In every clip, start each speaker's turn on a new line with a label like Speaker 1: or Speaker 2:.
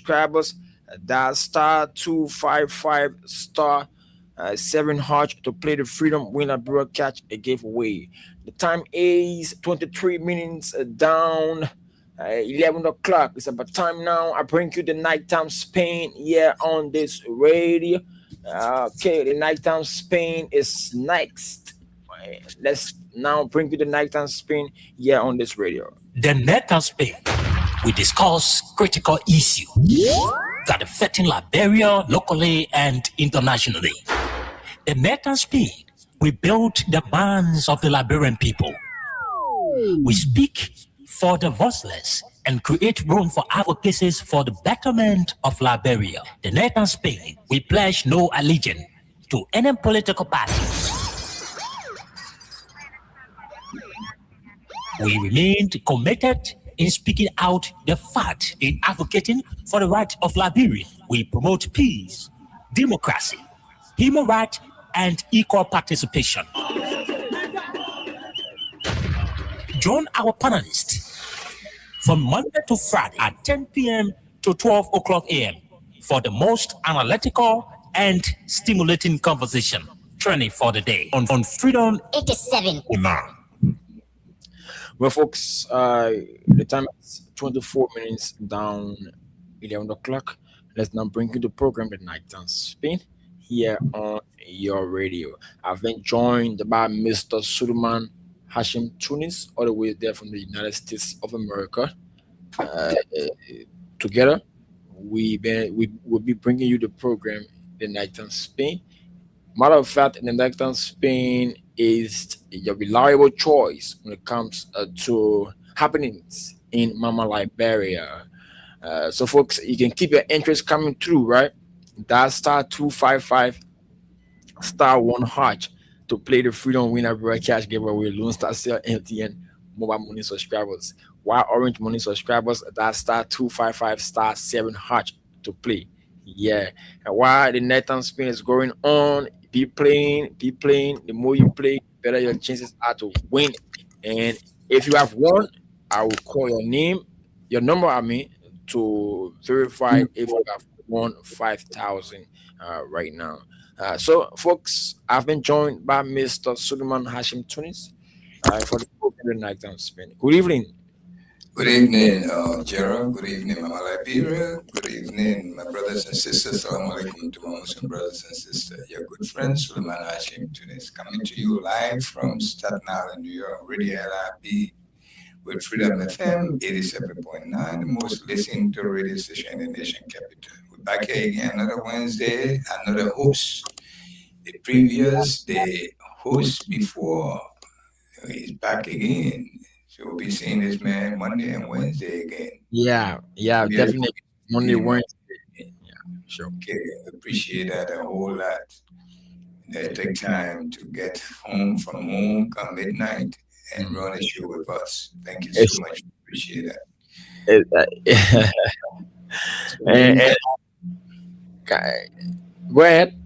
Speaker 1: subscribers. That star 255 star 7 to play the Freedom Winner broadcast a giveaway. The time is 23 minutes down. 11 o'clock. It's about time now. I bring you the nighttime Spain here on this radio. Okay, the nighttime Spain is next. Let's now bring you the nighttime Spain here on this radio.
Speaker 2: The Nighttime Spain, we discuss critical issues that affecting Liberia locally and internationally. The Nighttime Spain, we build the minds of the Liberian people. We speak for the voiceless and create room for advocacies for the betterment of Liberia. The Nighttime Spain, we pledge no allegiance to any political party. We remained committed in speaking out the fact in advocating for the right of Liberia. We promote peace, democracy, human rights, and equal participation. Join our panelists from Monday to Friday at 10 p.m. to 12 o'clock a.m. for the most analytical and stimulating conversation training for the day on Freedom
Speaker 3: 87.
Speaker 1: Well, folks, the time is 24 minutes down 11 o'clock. Let's now bring you the program, The Nighttime Spain, here on your radio. I've been joined by Mr. Suleiman Hashim Tunis, all the way there from the United States of America. Together, we will be bringing you the program, The Nighttime Spain. Matter of fact, The Nighttime Spain is your reliable choice when it comes to happenings in Mama Liberia. So, folks, you can keep your interest coming through, right? That star 255 star 1 to play the Freedom Winner broadcast giveaway. Lone Star Cell MTN mobile money subscribers. While Orange money subscribers, that star 255 star 7 to play. Yeah. And while the Nighttime Spain is going on, be playing. The more you play, better your chances are to win. And if you have won, I will call your number, to verify if you have won 5,000 right now. So, folks, I've been joined by Mr. Suleiman Hashim Tunis for the program Nighttime Spain. Good evening.
Speaker 4: Good evening, Gerald. Good evening, Mama Liberia. Good evening, my brothers and sisters. Assalamu alaikum to my Muslim brothers and sisters. Your good friend, Suleiman Hashim Tunis, coming to you live from Staten Island, New York, Radio LIB with Freedom FM 87.9, the most listened to radio station in the nation capital. We're back here again another Wednesday, another host. The previous, the host before, he's back again. So we'll be seeing this man Monday and Wednesday again.
Speaker 1: Yeah, definitely. Monday, Wednesday. Yeah, sure.
Speaker 4: Okay, appreciate that a whole lot. They take time to get home from home come midnight and run a show with us. Thank you so much. Appreciate that.
Speaker 1: Go ahead.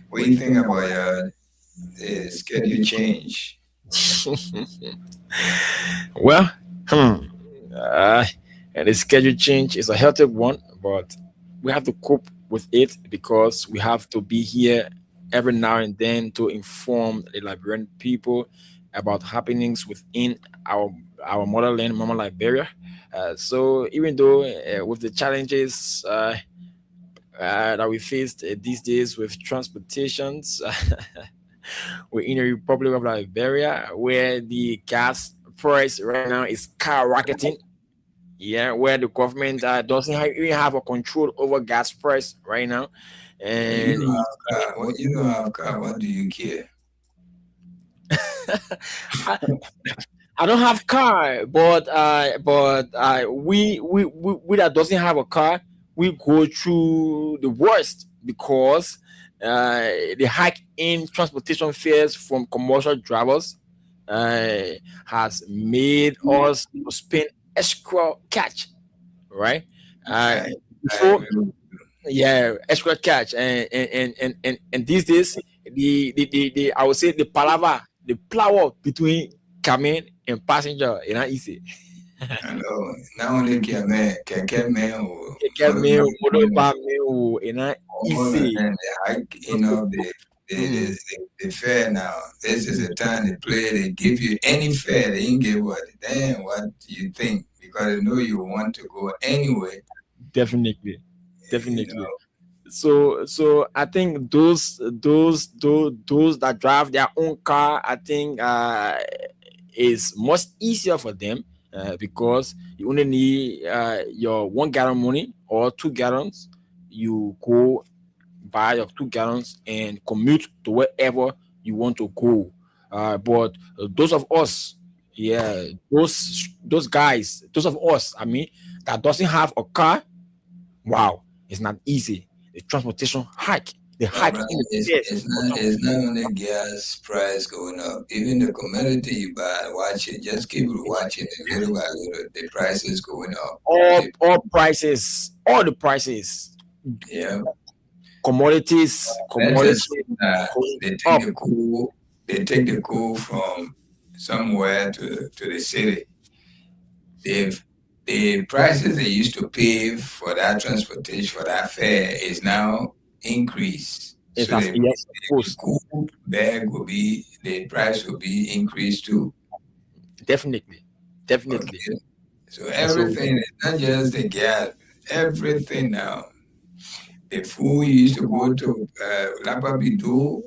Speaker 4: What do you think about the schedule change?
Speaker 1: Well, and the schedule change is a healthy one, but we have to cope with it because we have to be here every now and then to inform the Liberian people about happenings within our motherland, Mama Liberia. So even though with the challenges that we faced these days with transportations, we're in the Republic of Liberia where the gas price right now is skyrocketing. Yeah, where the government doesn't even have a control over gas price right now. And
Speaker 4: you don't have car, what do you care?
Speaker 1: I don't have car, but we that doesn't have a car, we go through the worst because the hike in transportation fares from commercial drivers has made us spend extra cash, right? Before, extra cash, and these days the I would say the palaver, the plow between coming and passenger, easy.
Speaker 4: Alors, not only can man or
Speaker 1: Kẹ̀kẹ́ mi ò, motorbike mi ò, iná
Speaker 4: all of
Speaker 1: easy.
Speaker 4: them, they hike,
Speaker 1: Mm,
Speaker 4: the fair now. This is the time they play, they give you any fare, they ain't give what, damn, what do you think? Because they know you want to go anyway,
Speaker 1: definitely,
Speaker 4: you
Speaker 1: definitely.
Speaker 4: know.
Speaker 1: So I think those that drive their own car, I think is much easier for them because you only need your 1 gallon money or 2 gallons. You go buy your 2 gallons and commute to wherever you want to go. But those of us, yeah, those guys, those of us, I mean, that doesn't have a car, wow, it's not easy. The transportation hike, the
Speaker 4: My
Speaker 1: hike
Speaker 4: brother,
Speaker 1: in the fares for
Speaker 4: it's not
Speaker 1: transportation.
Speaker 4: only gas price going up. Even the commodity you buy, watch it. Just keep watching it little by little. The price is going up. The,
Speaker 1: All prices, all the prices,
Speaker 4: yeah. Let's
Speaker 1: commodities
Speaker 4: just say that
Speaker 1: going
Speaker 4: they take
Speaker 1: up.
Speaker 4: the coal, they take the coal from somewhere to the city. They've the prices they used to pay for that transportation, for that fare, is now increased.
Speaker 1: It
Speaker 4: So
Speaker 1: has, yes, of
Speaker 4: the
Speaker 1: course,
Speaker 4: coal bag will be the price will be increased too.
Speaker 1: definitely, definitely.
Speaker 4: Okay. So
Speaker 1: And so,
Speaker 4: everything is not just the gas, everything now. The food you used to go to Lapabido,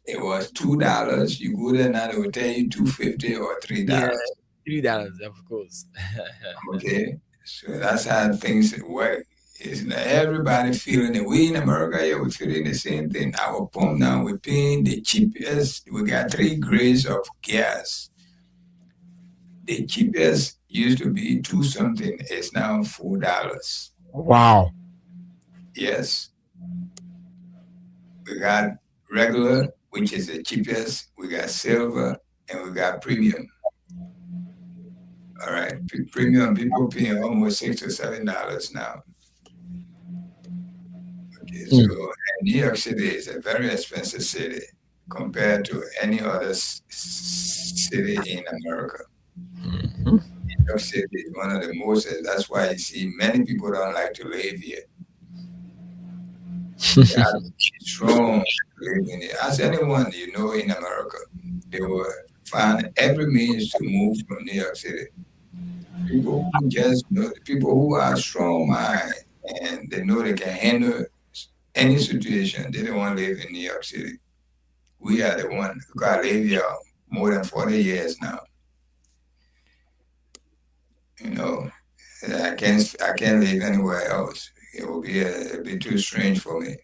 Speaker 4: it was $2. You go there now, they will tell you 250 or
Speaker 1: yeah,
Speaker 4: $3.
Speaker 1: $3, of course.
Speaker 4: Okay, so that's how things work. It's not everybody feeling it. We in America, yeah, we feeling the same thing. Our pump now, we're paying the cheapest. We got three grades of gas. The cheapest used to be two something. It's now $4.
Speaker 1: Wow.
Speaker 4: Yes, we got regular, which is the cheapest. We got silver, and we got premium. All right, premium people paying almost $6 to $7 now. Okay, so
Speaker 1: Mm.
Speaker 4: and New York City is a very expensive city compared to any other city in America.
Speaker 1: Mhm.
Speaker 4: New York City is one of the most. That's why you see many people don't like to live here. They have to be strong to live in it. As anyone you know in America, they will find every means to move from New York City. People who just know, people who are strong mind and they know they can handle any situation. They don't want to live in New York City. We are the one who got live here more than 40 years now. You know, I can't live anywhere else. It will be a bit too strange for me.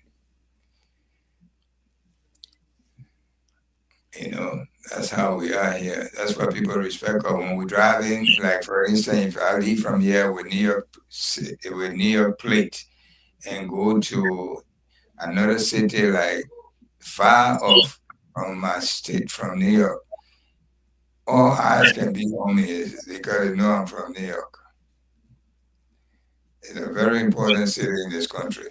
Speaker 4: You know, that's how we are here. That's why people respect us when we're driving. Like for instance, if I leave from here with with New York plate and go to another city like far off from my state, from New York, all eyes can be on me is because they know I'm from New York. It's a very important city in this country.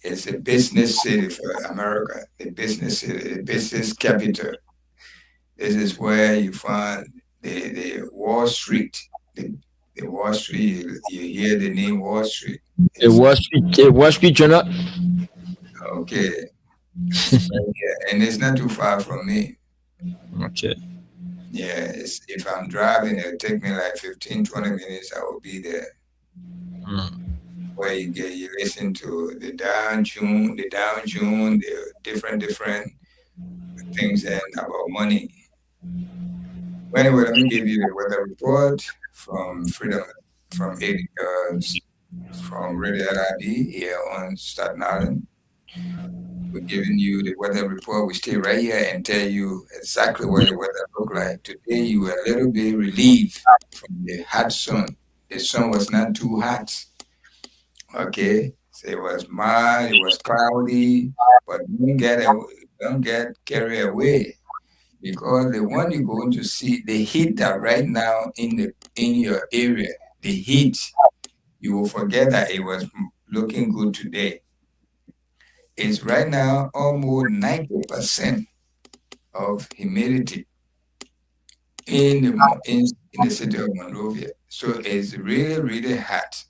Speaker 4: It's a business city for America, the business city, the business capital. This is where you find the Wall Street. The Wall Street, you hear the name Wall Street. It's
Speaker 1: A Wall Street Journal.
Speaker 4: okay. It's right here. And it's not too far from me.
Speaker 1: Okay.
Speaker 4: Yeah, if I'm driving, it'll take me like 15, 20 minutes. I will be there.
Speaker 1: Mm.
Speaker 4: Where you listen to the Dow Jones, the different things and about money. Well, anyway, let me give you the weather report from Freedom from 80 from Radio LID here on Staten Island. We're giving you the weather report. We stay right here and tell you exactly what the weather look like. Today you were a little bit relieved from the hot sun. The sun was not too hot. Okay, so it was mild, it was cloudy, but don't get carried away because the one you're going to see, the heat that right now in your area, the heat, you will forget that it was looking good today. It's right now almost 90% of humidity. in the city of Monrovia. So it's really, really hot.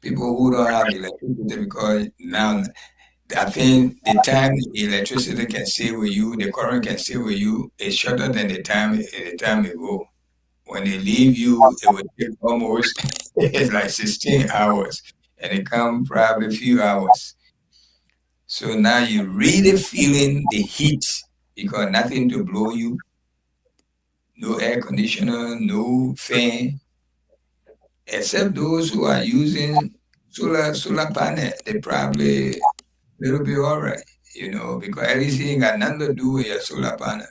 Speaker 4: People who don't have electricity, because now I think the time electricity can stay with you, the current can stay with you, is shorter than the time it go. When they leave you, it would take almost it's like 16 hours, and it come probably a few hours. So now you're really feeling the heat because nothing to blow you, no air conditioner, no fan, except those who are using solar panel. They probably little bit all right, because everything got nothing to do with your solar panel.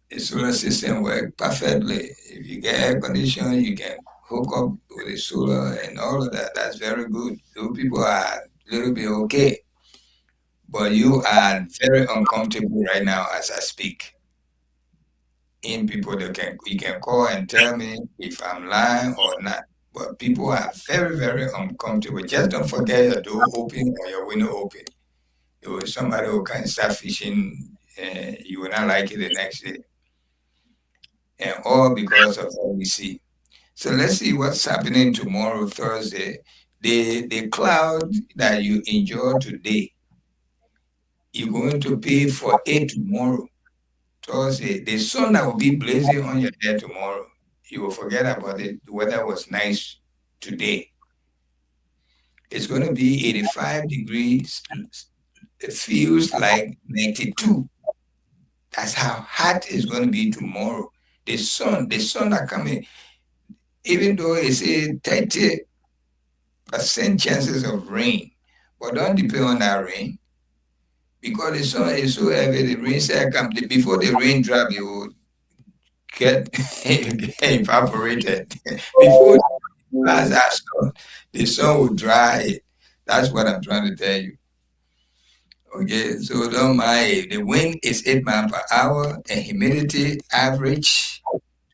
Speaker 4: The solar system work perfectly. If you get air conditioning, you can hook up with the solar and all of that. That's very good. Those people are a little bit okay, but you are very uncomfortable right now as I speak. In people that you can call and tell me if I'm lying or not. But people are very, very uncomfortable. Just don't forget your door open or your window open. If somebody who can start fishing, you will not like it the next day. And all because of what we see. So let's see what's happening tomorrow, Thursday. The cloud that you enjoy today, you're going to pay for it tomorrow. Thursday, the sun that will be blazing on your head tomorrow, you will forget about it. The weather was nice today. It's going to be 85 degrees. It feels like 92. That's how hot it's going to be tomorrow. The sun are coming, even though it's a 30% chances of rain, but don't depend on that rain because the sun is so heavy. The rain said come before the rain drop, you will get evaporated. Before as that sun, the sun will dry it. That's what I'm trying to tell you. Okay, so don't mind. The wind is 8 miles per hour and humidity average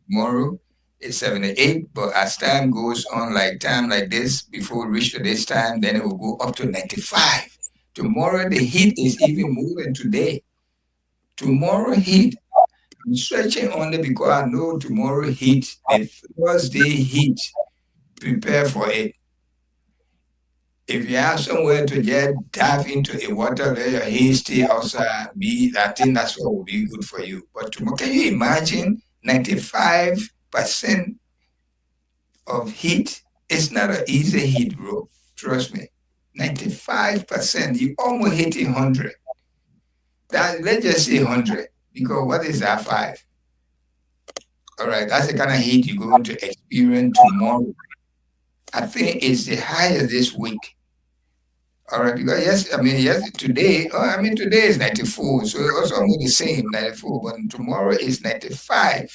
Speaker 4: tomorrow is 78. But as time goes on, like time like this, before we reach to this time, then it will go up to 95. Tomorrow the heat is even more than today. Tomorrow heat, I'm stretching only because I know tomorrow heat, the Thursday heat, prepare for it. If you have somewhere to just dive into a water, let your hair stay outside, I think that's what will be good for you. But tomorrow, can you imagine 95% of heat? It's not an easy heat, bro. Trust me. 95%, you almost hit 100. Let's just say 100, because what is that 5? All right, that's the kind of heat you're going to experience tomorrow. I think it's the highest this week. All right, because today, today is 94, so it's almost the same, 94, but tomorrow is 95.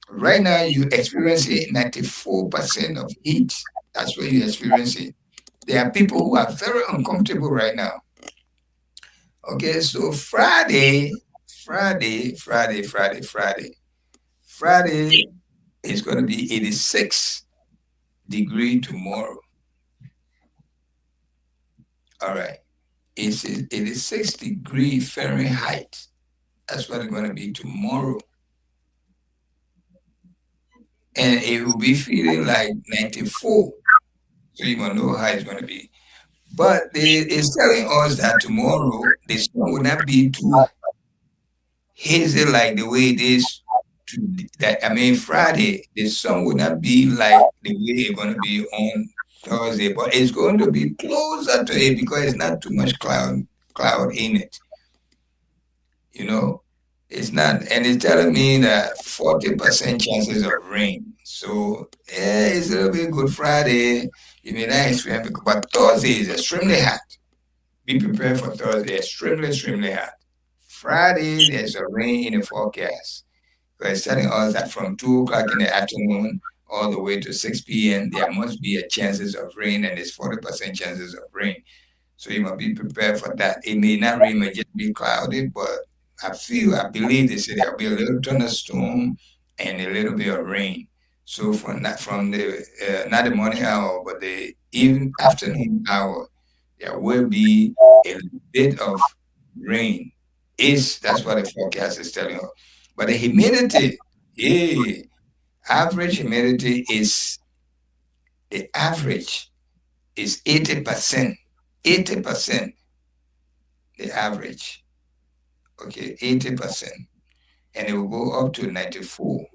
Speaker 4: Right now, you're experiencing 94% of heat. That's what you're experiencing. There are people who are very uncomfortable right now. Okay, so Friday is going to be 86 degree tomorrow. All right. It's 86 degree Fahrenheit. That's what it's going to be tomorrow. And it will be feeling like 94. So you're going to know how it's going to be. But it's telling us that tomorrow the sun will not be too hazy like the way it is Friday. The sun will not be like the way it's going to be on Thursday, but it's going to be closer to it because it's not too much cloud in it. It's not, and it's telling me that 40% chances of rain. So yeah, it's a little bit Good Friday. You may not experience it, but Thursday is extremely hot. Be prepared for Thursday, extremely, extremely hot. Friday, there's a rain in the forecast. So it's telling us that from 2 o'clock in the afternoon all the way to 6 p.m., there must be a chances of rain, and there's 40% chances of rain. So you must be prepared for that. It may not rain, it may just be cloudy, but I believe they say there'll be a little thunderstorm and a little bit of rain. So from the not the morning hour, but the afternoon hour, there will be a bit of rain. Is that's what the forecast is telling us. But the humidity, yeah, average humidity is the average is 80%. 80%, the average. Okay, 80%. And it will go up to 94,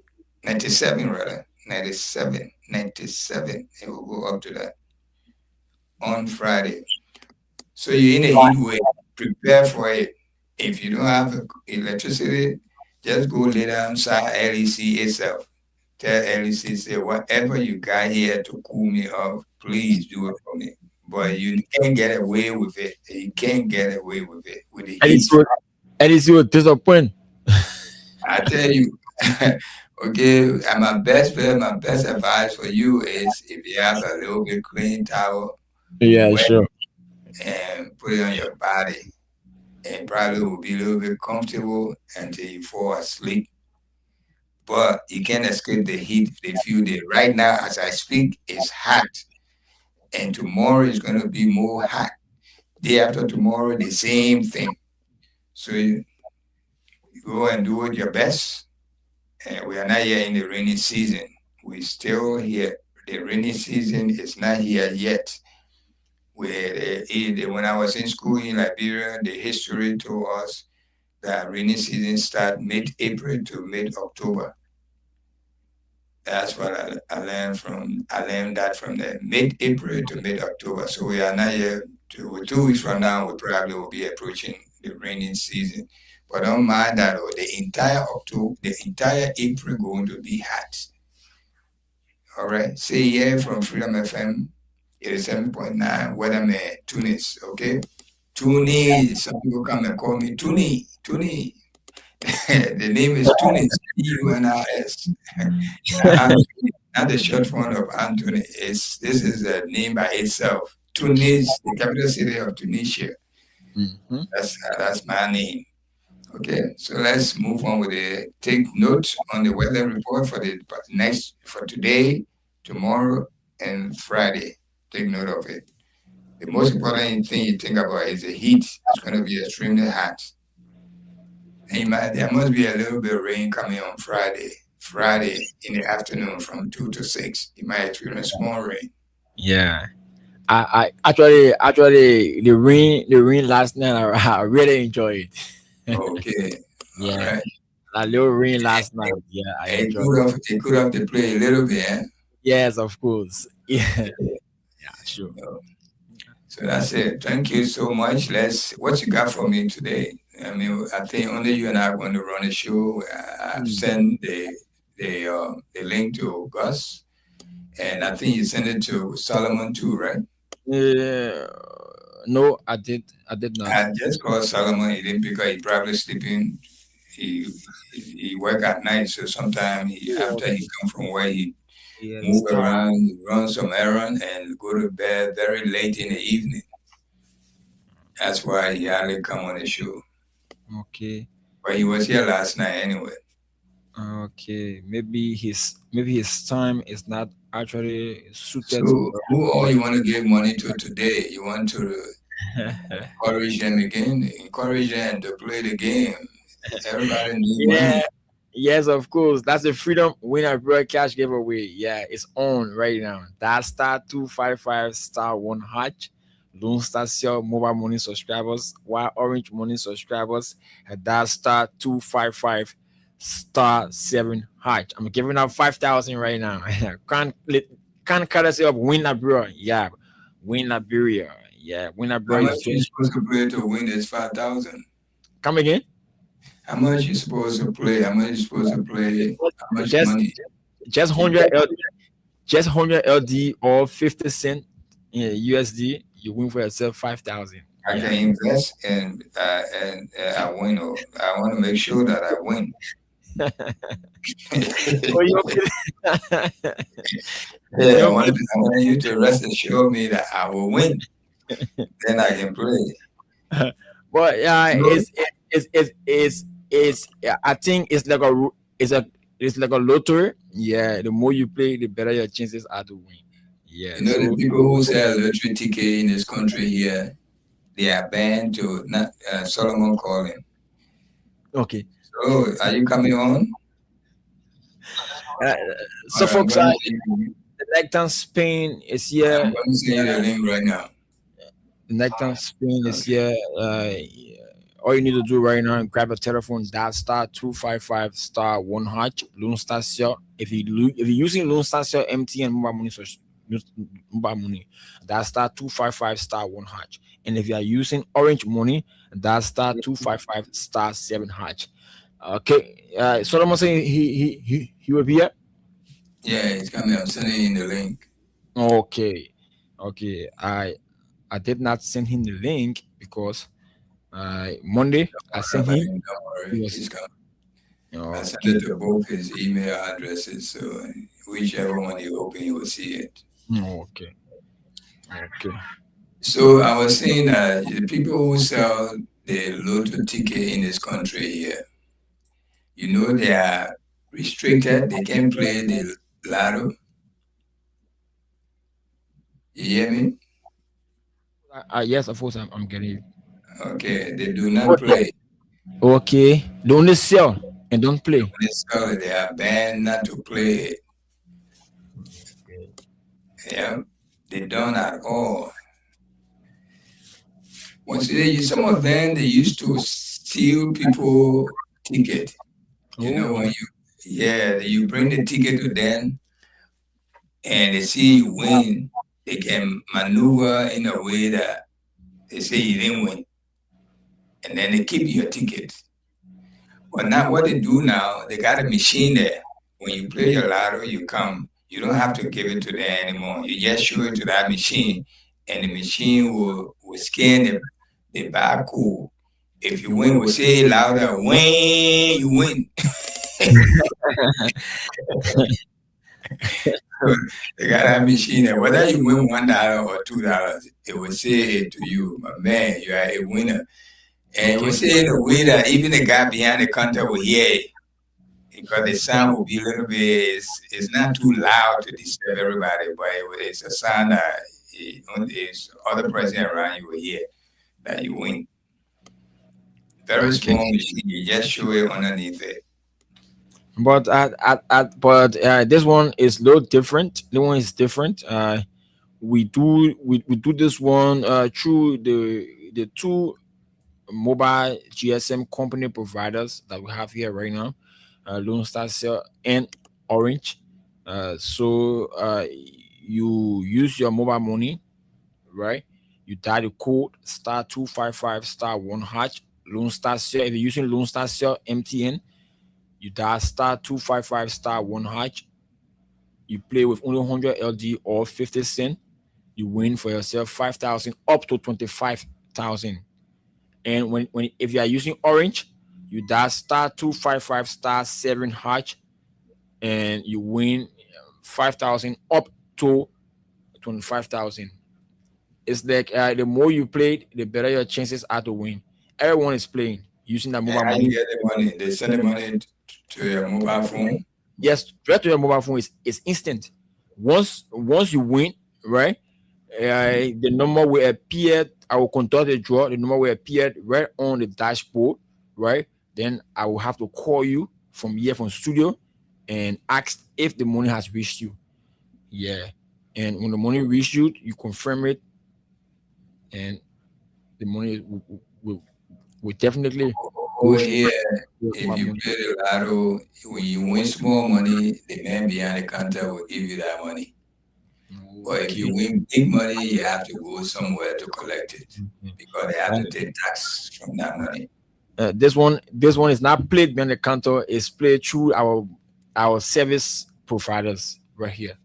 Speaker 4: 97 rather, 97, 97. It will go up to that on Friday. So you're in a heat wave, prepare for it. If you don't have electricity, just go lay down inside LEC itself. Tell LEC, say, whatever you got here to cool me off, please do it for me. But you can't get away with it. You can't get away with it with the
Speaker 1: And
Speaker 4: heat.
Speaker 1: it's will disappoint.
Speaker 4: I tell you, okay, and my best bet, my best advice for you is if you have a little bit clean towel,
Speaker 1: Yeah,
Speaker 4: wet
Speaker 1: sure.
Speaker 4: and put it on your body, and probably will be a little bit comfortable until you fall asleep. But you can't escape the heat, the few days. Right now, as I speak, it's hot, and tomorrow is going to be more hot. Day after tomorrow, the same thing. So you go and do it your best. And we are not here in the rainy season. We still here. The rainy season is not here yet. When I was in school in Liberia, the history told us that rainy season start mid-April to mid-October. That's what I learned from. I learned that from the mid-April to mid-October. So we are not here. 2 weeks from now, we probably will be approaching the rainy season. But don't mind that. The entire October, the entire April going to be hot. All right. See here from Freedom FM, 87.9 Weatherman, Tunis. Okay. Tunis. Some people come and call me Tuni. Tuni. The name is Tunis. Tunis. Not the short form of Anthony. This is a name by itself. Tunis, the capital city of Tunisia.
Speaker 1: Mhm.
Speaker 4: That's my name. Okay, so let's move on with it. Take notes on the weather report for today, tomorrow, and Friday. Take note of it. The most important thing you think about is the heat. It's going to be extremely hot. And there must be a little bit of rain coming on Friday. Friday in the afternoon from 2 to 6. You might experience more rain.
Speaker 1: Yeah. Actually the rain last night I really enjoyed it.
Speaker 4: Okay, all
Speaker 1: Yeah.
Speaker 4: right.
Speaker 1: A little rain last night. Yeah, I enjoyed it.
Speaker 4: It could have to play a little bit, eh?
Speaker 1: Yes, of course. Yeah, yeah, sure.
Speaker 4: So so that's it. Thank you so much. What you got for me today? I mean, I think only you and I are going to run the show. I've
Speaker 1: Mm.
Speaker 4: sent the link to Gus, and I think you sent it to Solomon too, right?
Speaker 1: Yeah. No, I did not.
Speaker 4: I just called Solomon. He didn't pick up. He probably sleeping. He he work at night, so sometimes
Speaker 1: Yes,
Speaker 4: after he come from where he
Speaker 1: yes.
Speaker 4: move around, run some errand, and go to bed very late in the evening. That's why he hardly come on the show.
Speaker 1: Okay.
Speaker 4: But he was here last night anyway.
Speaker 1: Okay. Maybe his time is not actually suited to
Speaker 4: So who all you want to give money to today? You want to
Speaker 1: work.
Speaker 4: encourage them again, encourage them to play the game. Everybody need
Speaker 1: Yeah.
Speaker 4: money.
Speaker 1: Yes, of course. That's the Freedom Winner Broadcast giveaway. Yeah, it's on right now. That *255*1#. Lone Star Cell mobile money subscribers, while Orange money subscribers, and that *255*7#. I'm giving out 5,000 right now. Can't courtesy of Win Liberia. Yeah, Win Liberia. Yeah, Win
Speaker 4: How
Speaker 1: Liberia
Speaker 4: much
Speaker 1: is
Speaker 4: you
Speaker 1: just
Speaker 4: supposed to play to win this 5,000?
Speaker 1: come again.
Speaker 4: How much you supposed to play? How much you supposed to play? How much
Speaker 1: Just
Speaker 4: money?
Speaker 1: just 100 LD or 50 cent in USD, you win for yourself 5,000.
Speaker 4: I
Speaker 1: Yeah.
Speaker 4: can invest and I win. Or I want to make sure that I win.
Speaker 1: Oh, you
Speaker 4: Yeah,
Speaker 1: you
Speaker 4: I want you to rest assured me that I will win. Then I can play.
Speaker 1: but yeah,
Speaker 4: No,
Speaker 1: it's yeah, I think it's like a lottery. Yeah, the more you play, the better your chances are to win. Yeah,
Speaker 4: you know the
Speaker 1: so
Speaker 4: people who sell lottery ticket in this country here, they are banned to not Solomon calling.
Speaker 1: Okay.
Speaker 4: So, are you coming on?
Speaker 1: Uh, so,
Speaker 4: All right, I'm
Speaker 1: folks,
Speaker 4: going to send you,
Speaker 1: the Nectar Spain is
Speaker 4: I'm
Speaker 1: here.
Speaker 4: going to send you the link right now.
Speaker 1: The Nectar Spain is
Speaker 4: Okay.
Speaker 1: here. All you need to do right now, grab a telephone, dial star 255 star 1 hash, Loan Star Cell. If you're using Loan Star Cell, MTN mobile money, so mobile money, dial star 255 star 1 hash. And if you are using Orange Money, dial star 255 star 7 hash. Okay. Solomon saying he will be here.
Speaker 4: Yeah, it's coming. I'm sending you the link.
Speaker 1: Okay. Okay. I did not send him the link because Monday I
Speaker 4: Don't
Speaker 1: sent
Speaker 4: worry about
Speaker 1: him.
Speaker 4: him. Don't
Speaker 1: He
Speaker 4: worry.
Speaker 1: was
Speaker 4: He's coming. I sent
Speaker 1: okay.
Speaker 4: it to both his email addresses, so whichever one you open, you will see it.
Speaker 1: Okay. Okay.
Speaker 4: So I was saying that the people who sell the lotto ticket in this country here, they are restricted. They can't play the lotto. You hear me?
Speaker 1: Yes, of course I'm getting you.
Speaker 4: Okay, they do not play.
Speaker 1: Okay. They only sell and don't play.
Speaker 4: When they sell it, they are banned not to play it. Yeah, they don't at all. Some of them they used to steal people ticket.
Speaker 1: Oh.
Speaker 4: When you bring the ticket to them and they see you win, they can maneuver in a way that they say you didn't win, and then they keep your ticket. But now what they do now, they got a machine there. When you play your lotto, you come. You don't have to give it to them anymore. You just show it to that machine, and the machine will scan the barcode. If you win, will say louder, "Win, you win." They got that machine there. Whether you win $1 or $2, it will say it to you, my man, you are a winner. And it will say it in a way that even the guy behind the counter will hear it. Because the sound will be a little bit, it's not too loud to disturb everybody, but it's a sound that it's other person around you will hear that you win. Very small machine, you just show it underneath it.
Speaker 1: But this one is a little different. The one is different. We do this one through the two mobile GSM company providers that we have here right now, Lone Star Cell and Orange. You use your mobile money, right? You dial the code star 255 star 1 hash, Lone Star Cell. If you're using Lone Star Cell MTN, you dial star 255 star 1 hash. You play with only 100 LD or 50 cent. You win for yourself 5,000 up to 25,000. And when if you are using Orange, you dial star 255 star 7 hash, and you win 5,000 up to 25,000. It's like the more you play, the better your chances are to win. Everyone is playing using that
Speaker 4: And
Speaker 1: mobile
Speaker 4: how you
Speaker 1: money.
Speaker 4: get the money? They send the money to your mobile phone.
Speaker 1: Yes, direct to your mobile phone is instant. Once you win, right? The number will appear. I will conduct the draw. The number will appear right on the dashboard, right? Then I will have to call you from here from studio and ask if the money has reached you. Yeah, and when the money reaches you, you confirm it, and the money will definitely go
Speaker 4: Oh,
Speaker 1: straight
Speaker 4: here,
Speaker 1: to your
Speaker 4: if
Speaker 1: mobile
Speaker 4: you
Speaker 1: money.
Speaker 4: play the lotto, when you win small money, the man behind the counter will give you that money. But if you win big money, you have to go somewhere to collect it because they have to take tax from that money.
Speaker 1: This one is not played behind the counter. It's played through our service providers right here.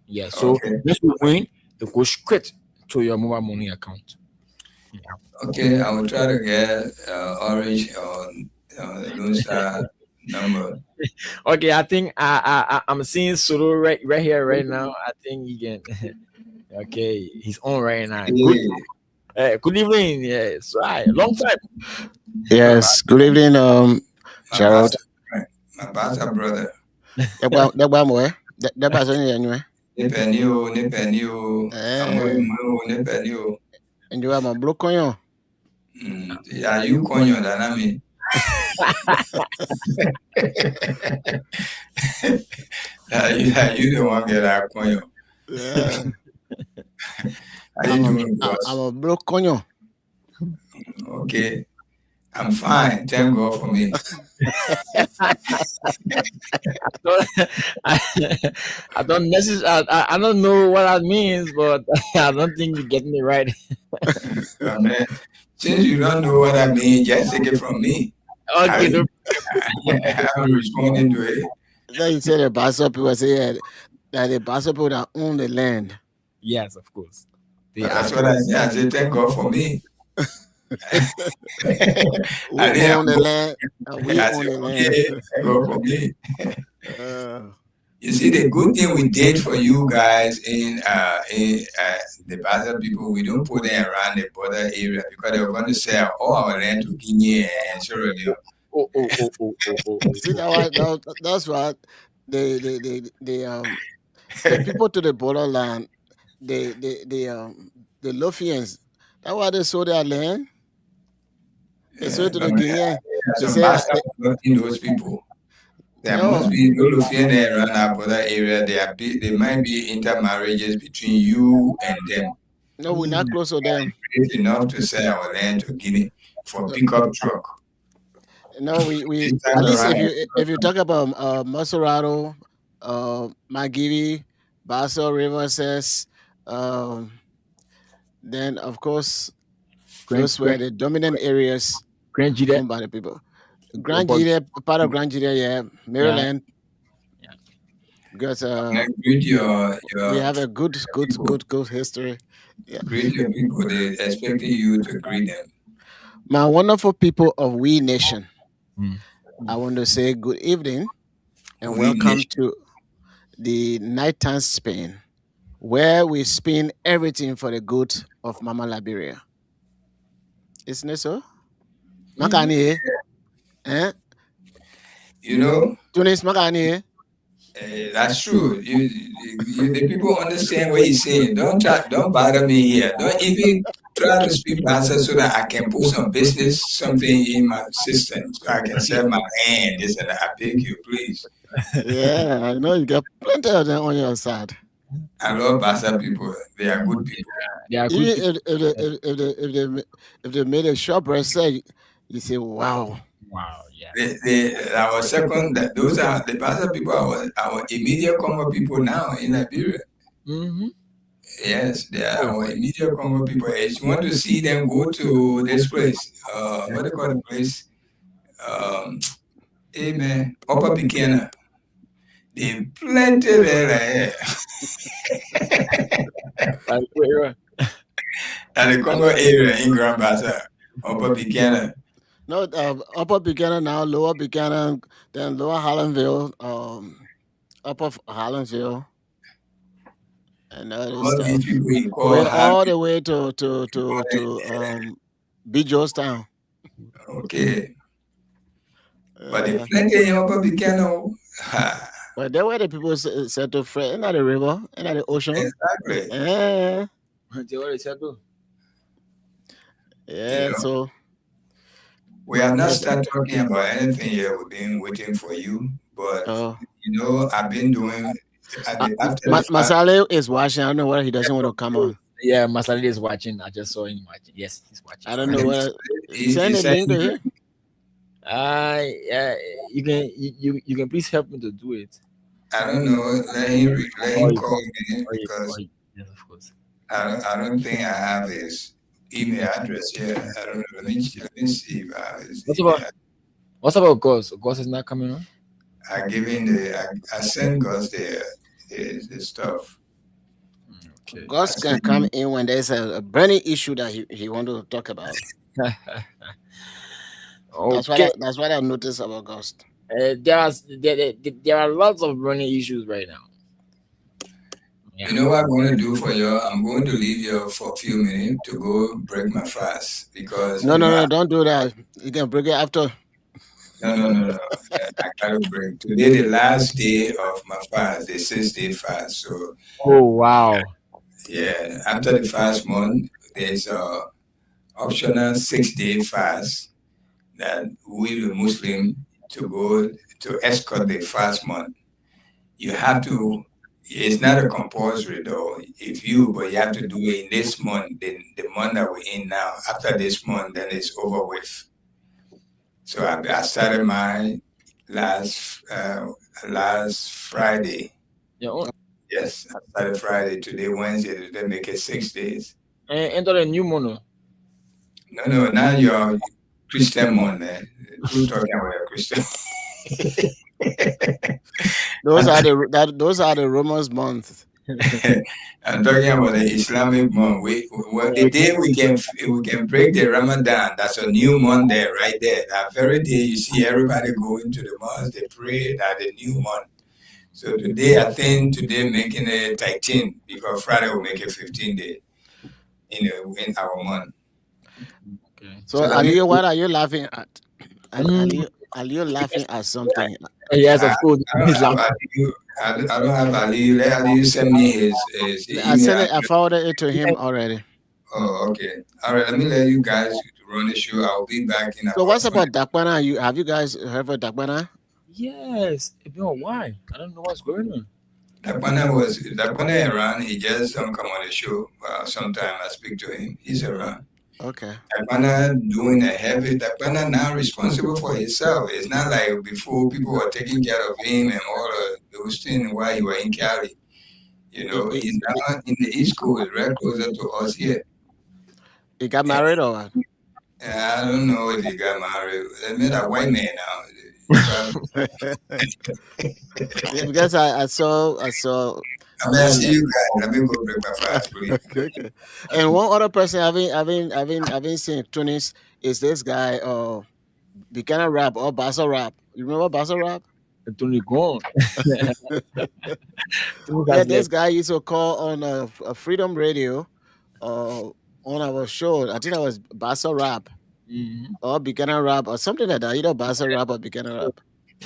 Speaker 1: Yeah. So
Speaker 4: Okay.
Speaker 1: once you win, it goes straight to your mobile money account.
Speaker 4: Okay, I will try to get Orange on Lone Star number.
Speaker 1: Okay, I think I'm seeing Solo right here right now. I think he can. Okay, he's on right now. Good.
Speaker 4: Hey,
Speaker 1: Good evening. Yes, right. Long time.
Speaker 4: my,
Speaker 3: Yes, good evening,
Speaker 4: my
Speaker 3: Gerald.
Speaker 4: pastor friend, my pastor brother.
Speaker 3: Dagba mo eh? Dagba so ni anyway.
Speaker 4: Nipenny o, amoy nipenny o.
Speaker 3: Ndio ama bloko yo.
Speaker 4: Yeah, you konyo that I mean. You don't want to get that coin.
Speaker 3: Yeah.
Speaker 4: How you doing,
Speaker 3: I'm
Speaker 4: boss?
Speaker 3: a broke conyo.
Speaker 4: Okay. I'm fine. Thank God for me.
Speaker 1: I don't necessarily. I don't know what that means, but I don't think you're getting it right.
Speaker 4: Man, since you don't know what I mean, just take it from me.
Speaker 1: Okay, no,
Speaker 4: I'm responding to it.
Speaker 3: Then you say the Bassa people say that the Bassa people that own the land.
Speaker 1: yes, of course. They
Speaker 4: But
Speaker 1: are.
Speaker 4: that's what I said. I said, thank God for me.
Speaker 3: We
Speaker 4: I didn't
Speaker 3: own the land. We
Speaker 4: I
Speaker 3: own
Speaker 4: said,
Speaker 3: the
Speaker 4: okay,
Speaker 3: land.
Speaker 4: thank God for me.
Speaker 3: Uh,
Speaker 4: You see, the good thing we did for you guys in the Bassa people, we don't put them around the border area because they were going to sell all our land to Guinea and Sierra Leone.
Speaker 1: Oh.
Speaker 3: see that's what the people to the borderland, the Lothians. That's why they sold their land. They sold to the Guinean. They
Speaker 4: Some
Speaker 3: say
Speaker 4: Bassa in those people. There
Speaker 3: no,
Speaker 4: must be no Lufian around our border area. There might be intermarriages between you and them.
Speaker 3: no, we're not close to them.
Speaker 4: It's enough to sell our land to Guinea for pickup truck.
Speaker 3: No, we
Speaker 4: This
Speaker 3: at
Speaker 4: time
Speaker 3: least
Speaker 4: around,
Speaker 3: if you talk about Maserado, Magiri, Basso Riverses, um, then of course those were the dominant areas
Speaker 1: Grand Gita.
Speaker 3: owned by the people. Grand Gita, part of Grand Gita, yeah, Maryland.
Speaker 1: Yeah.
Speaker 3: Because
Speaker 4: greet
Speaker 3: we have a good history.
Speaker 4: greet your people. They expecting you to greet them.
Speaker 3: My wonderful people of We Nation,
Speaker 1: Mm.
Speaker 3: I want to say good evening and
Speaker 4: We
Speaker 3: welcome
Speaker 4: Nation.
Speaker 3: to the Nighttime Spin, where we spin everything for the good of Mama Liberia. Isn't it so? Makani, eh?
Speaker 4: You know,
Speaker 3: Tunis Makani.
Speaker 4: that's true. The people understand what you're saying. Don't bother me here. Don't even try to speak Bassa so that I can put some business, something in my system, so I can sell my hand. This and that. I beg you, please.
Speaker 3: Yeah, I know you got plenty of them on your side.
Speaker 4: I love Bassa people. They are good people.
Speaker 1: They are
Speaker 3: Even
Speaker 1: good.
Speaker 3: if they made a shopwreck say, you say, wow.
Speaker 1: Wow. Yeah.
Speaker 4: Our second, those are the Bassa people. Our immediate Congo people now in Liberia.
Speaker 1: Mm-hmm.
Speaker 4: Yes, they are our immediate Congo people. If you want to see them, go to this place. What do you call the place? Amen. Upper Bikina. They plenty there. At the Congo area in Grand Bassam. Upper Bikina.
Speaker 3: No, Upper Buchanan now, Lower Buchanan, then Lower Hollandville, Upper Hollandville, and all this
Speaker 4: All
Speaker 3: stuff.
Speaker 4: these people you call
Speaker 3: Went all
Speaker 4: happy.
Speaker 3: the way to B. Georgetown.
Speaker 4: Okay. But they plenty in Upper Bikina.
Speaker 3: But there were the people said to Fred, in the river, in the ocean.
Speaker 4: Exactly.
Speaker 3: Yeah,
Speaker 1: They already said though.
Speaker 3: yeah.
Speaker 4: know.
Speaker 3: So
Speaker 4: We have not started talking about anything yet. We've been waiting for you. But, I've been doing after the
Speaker 3: Masale is watching. I don't know whether he doesn't want to come on.
Speaker 1: Yeah, Masali is watching. I just saw him watching. Yes, he's watching.
Speaker 3: I don't know whether
Speaker 4: He
Speaker 3: send a
Speaker 4: said
Speaker 3: link to
Speaker 4: he-
Speaker 3: him.
Speaker 1: You can please help me to do it.
Speaker 4: I don't know. Let him call me because
Speaker 1: Yes, of course.
Speaker 4: I don't think I have his email address yet. I don't know. Let me see if I have his
Speaker 1: What's
Speaker 4: email
Speaker 1: about- What's about Gus? Gus is not coming on.
Speaker 4: I give him I send Gus the stuff.
Speaker 1: Okay.
Speaker 3: Gus can come in when there's a burning issue that he want to talk about.
Speaker 1: Okay.
Speaker 3: That's what I noticed about Gus.
Speaker 1: There are lots of running issues right now. Yeah.
Speaker 4: You know what I'm going to do for you? I'm going to leave you for a few minutes to go break my fast because
Speaker 3: No, don't do that. You can break it after.
Speaker 4: No. I gotta break. Today the last day of my fast, the 6-day fast. So
Speaker 1: Oh wow.
Speaker 4: yeah, after the fast month, there's a optional 6-day fast. that we the Muslim to go to escort the fast month. You have to. It's not a compulsory though. If you, but you have to do it in this month, the month that we're in now. After this month, then it's over with. So I started my last last Friday.
Speaker 1: Yeah, oh,
Speaker 4: Yes, I started Friday. Today Wednesday. Today make it 6 days.
Speaker 1: and enter the new mono.
Speaker 4: No, no, now you're Christian month, man. Who's talking about a Christian?
Speaker 3: Those are the Romans month.
Speaker 4: I'm talking about the Islamic month. Well, the day we can break the Ramadan, that's a new month there, right there. That very day, you see everybody going to the mosque, they pray that the new month. So today, I think today making it 13 because Friday will make it 15 days in our month.
Speaker 1: Okay.
Speaker 3: So,
Speaker 4: So let me.
Speaker 3: what are you laughing at?
Speaker 1: Mm,
Speaker 3: Are you laughing at something?
Speaker 1: yes,
Speaker 4: I,
Speaker 1: of course.
Speaker 4: I don't have Ali. I don't have Ali. Let Ali send me his
Speaker 3: I
Speaker 4: email
Speaker 3: sent it. I
Speaker 4: address.
Speaker 3: forwarded it to him already.
Speaker 4: Oh, okay. All right. Let me let you guys run the show. I'll be back in
Speaker 3: So,
Speaker 4: about
Speaker 3: what's
Speaker 4: 20.
Speaker 3: about Dakbana? Have you guys heard of Dakbana?
Speaker 1: Yes, it's been a while. I don't know what's going on.
Speaker 4: Dakwana around. He just don't come on the show. Sometime I speak to him. He's around.
Speaker 3: Okay.
Speaker 4: Dakwana doing a heavy. Dakwana now responsible for himself. It's not like before people were taking care of him and all of those things while he was in Cali.
Speaker 3: He,
Speaker 4: He's now in the East Coast, right closer to us here.
Speaker 3: he got
Speaker 4: And
Speaker 3: married or what?
Speaker 4: I don't know if he got married. They made a white man now. He probably.
Speaker 3: Yeah, because I saw
Speaker 4: I mean, I
Speaker 3: one.
Speaker 4: see you guys. Let me go break my fast, please.
Speaker 3: Okay. And one other person having seen Tunis is this guy Buchanan Rap or Basso Rap. You remember Basso Rap?
Speaker 1: It's only gone. Things
Speaker 3: Yeah,
Speaker 1: has
Speaker 3: this
Speaker 1: left.
Speaker 3: guy used to call on a Freedom Radio on our show. I think that was Basso Rap
Speaker 1: Mhm.
Speaker 3: or Buchanan Rap or something like that. Either Basso Rap or Buchanan Rap.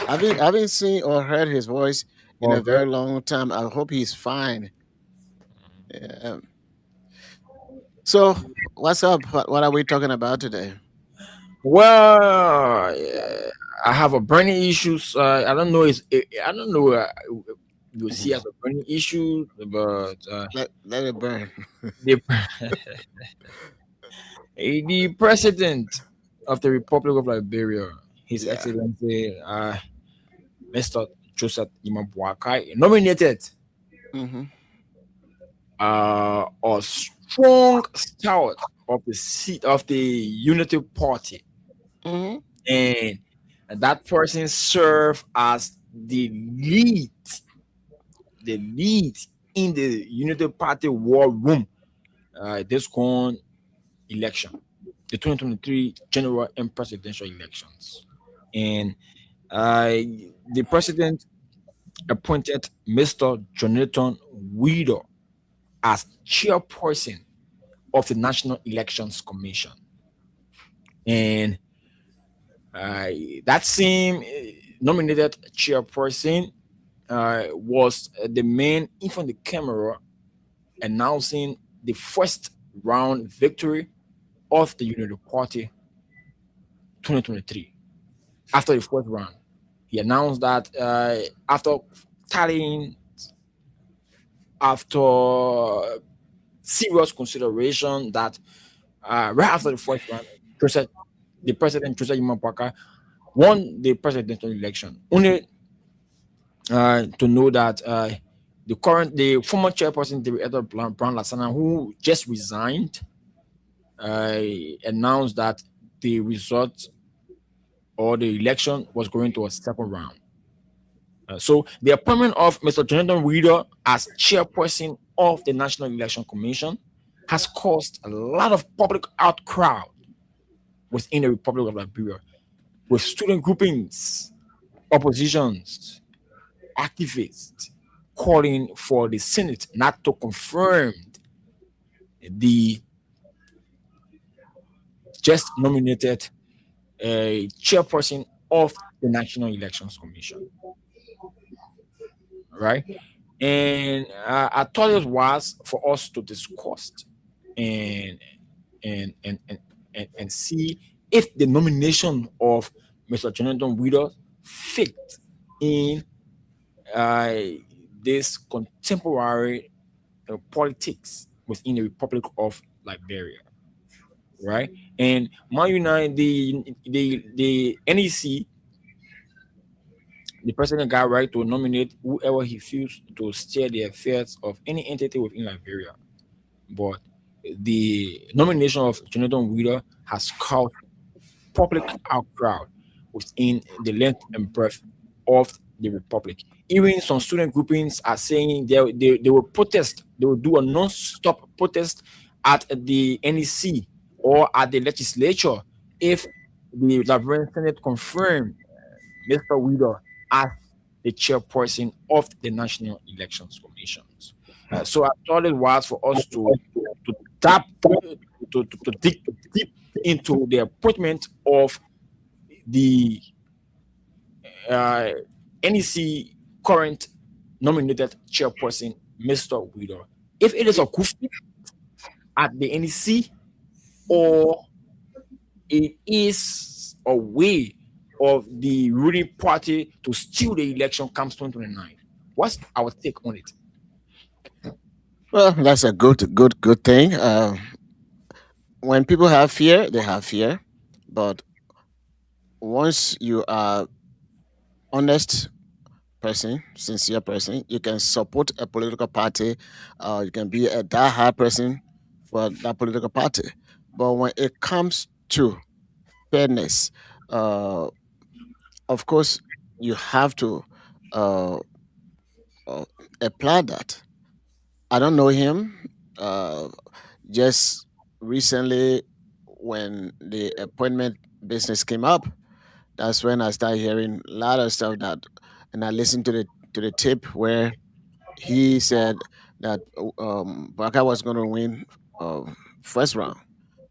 Speaker 3: I haven't seen or heard his voice in
Speaker 1: For
Speaker 3: a
Speaker 1: a very
Speaker 3: very long time. I hope he's fine. Yeah. So, what's up? What are we talking about today?
Speaker 1: well, I have a burning issues. I don't know. I don't know. You see as a burning issue, but
Speaker 3: Let it burn.
Speaker 1: the the president of the Republic of Liberia, His
Speaker 3: Yeah.
Speaker 1: Excellency Mr. Joseph Imambuakai, nominated
Speaker 3: Hmm.
Speaker 1: a strong stout of the seat of the Unity Party,
Speaker 3: Hmm.
Speaker 1: and that person served as the lead in the Unity Party war room. This gone election, the 2023 general and presidential elections, and uh, the president appointed Mr. Jonathan Widow as chairperson of the National Elections Commission. And uh, that same nominated chairperson was the man in front of the camera announcing the first round victory of the Unity Party 2023. After the first round, he announced that after tallying, after serious consideration, that right after the first round, Joseph, the president Joseph Imapaka won the presidential election. Only to know that the former chairperson, David Edward Brown Lasana, who just resigned, uh, announced that the result or the election was going to a second round. So the appointment of Mr. Jonathan Reader as chairperson of the National Election Commission has caused a lot of public outcry within the Republic of Liberia, with student groupings, oppositions, activists calling for the Senate not to confirm the just nominated chairperson of the National Elections Commission, right? And I thought it was for us to discuss and and and and, and see if the nomination of Mr. Jonathan Widows fit in uh, this contemporary politics within the Republic of Liberia, right? And Man United, the NEC, the president got right to nominate whoever he feels to steer the affairs of any entity within Liberia. But the nomination of Jonathan Widows has caused public outcry within the length and breadth of the republic. Even some student groupings are saying they will protest, they will do a non-stop protest at the NEC or at the legislature if the Liberian Senate confirm Mr. Widow as the chairperson of the National Elections Commissions. So I thought it was for us to tap to dig deep into the appointment of the uh, NEC current nominated chairperson, Mr. Widow. If it is a coup at the NEC or it is a way of the ruling party to steal the election comes 2029. What's our take on it?
Speaker 3: Well, that's a good thing. When people have fear, they have fear. But once you are honest person, sincere person, you can support a political party. You can be a diehard person for that political party. But when it comes to fairness, uh, of course, you have to uh, uh, apply that. I don't know him. Uh, just recently, when the appointment business came up, that's when I started hearing a lot of stuff that, and I listened to the tape where he said that Baka was going to win uh, first round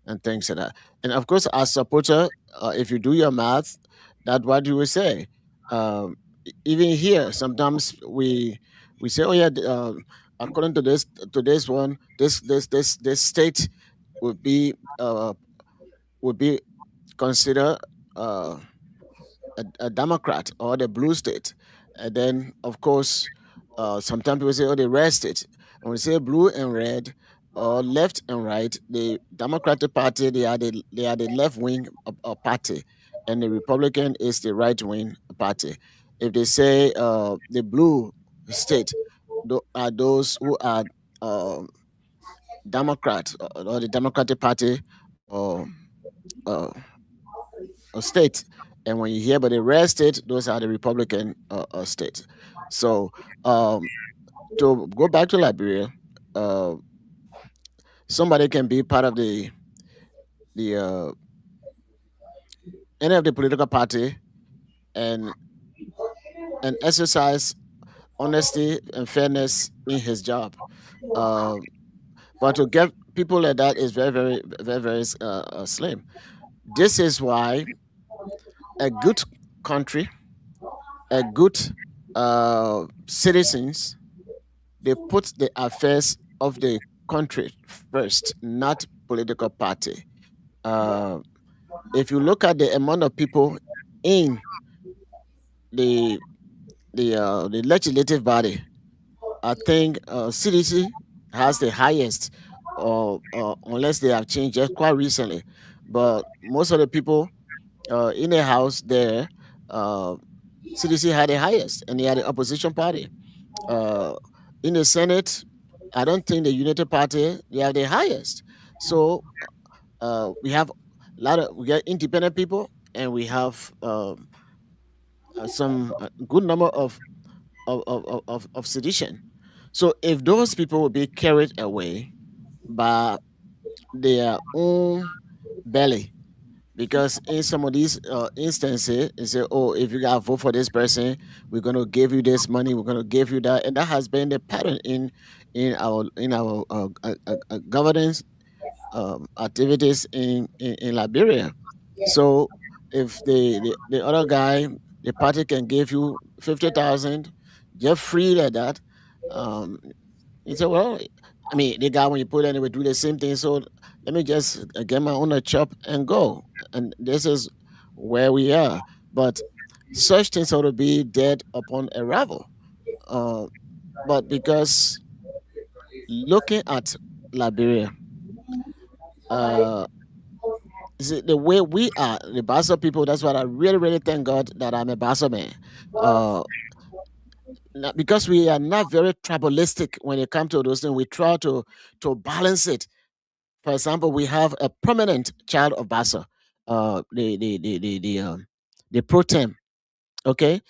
Speaker 3: and things like that. And of course, as supporter, if you do your math, that's what you will say. Even here, sometimes we say, oh yeah, according to this one, this state would be uh, would be considered uh, a Democrat or the blue state. And then, of course, sometimes people say, oh, the red state. And when we say blue and red, or left and right, the Democratic Party, they are the left wing party, and the Republican is the right wing party. If they say the blue state are those who are uh, Democrat or the Democratic Party or uh, state. And when you hear about the red state, those are the Republican states. So um, to go back to Liberia, uh, somebody can be part of the any of the political party and exercise honesty and fairness in his job. Uh, but to get people like that is very slim. This is why a good country, a good citizens, they put the affairs of the country first, not political party. Uh, if you look at the amount of people in the the legislative body, I think CDC has the highest, or unless they have changed just quite recently. But most of the people in the house there, uh, CDC had the highest, and they had the opposition party. Uh, in the Senate, I don't think the Unity Party they have the highest. So we have we get independent people, and we have some good number of sedition. So if those people will be carried away by their own belly, because in some of these instances, they say, "Oh, if you got to vote for this person, we're going to give you this money. We're going to give you that," and that has been the pattern in our governance activities in Liberia. So if the other guy, the party can give you 50,000 just free like that, um, you say, well, I mean, the guy when you put in, they would do the same thing. So let me just get my own chop and go. And this is where we are. But such things ought to be dead upon arrival. Uh, but because looking at Liberia, uh, see, the way we are, the Bassa people, that's what I really, really thank God that I'm a Bassa man. Uh, because we are not very tribalistic when it comes to those things, we try to balance it. For example, we have a prominent child of Bassa, the pro tem. Okay,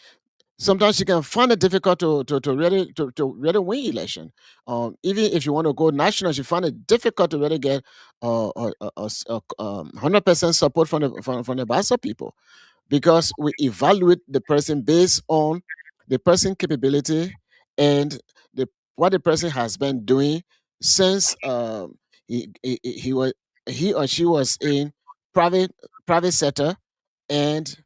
Speaker 3: sometimes you can find it difficult to really win election. Even if you want to go national, you find it difficult to really get 100% support from the Bassa people, because we evaluate the person based on the person capability and the what the person has been doing since he was he or she was in private private sector and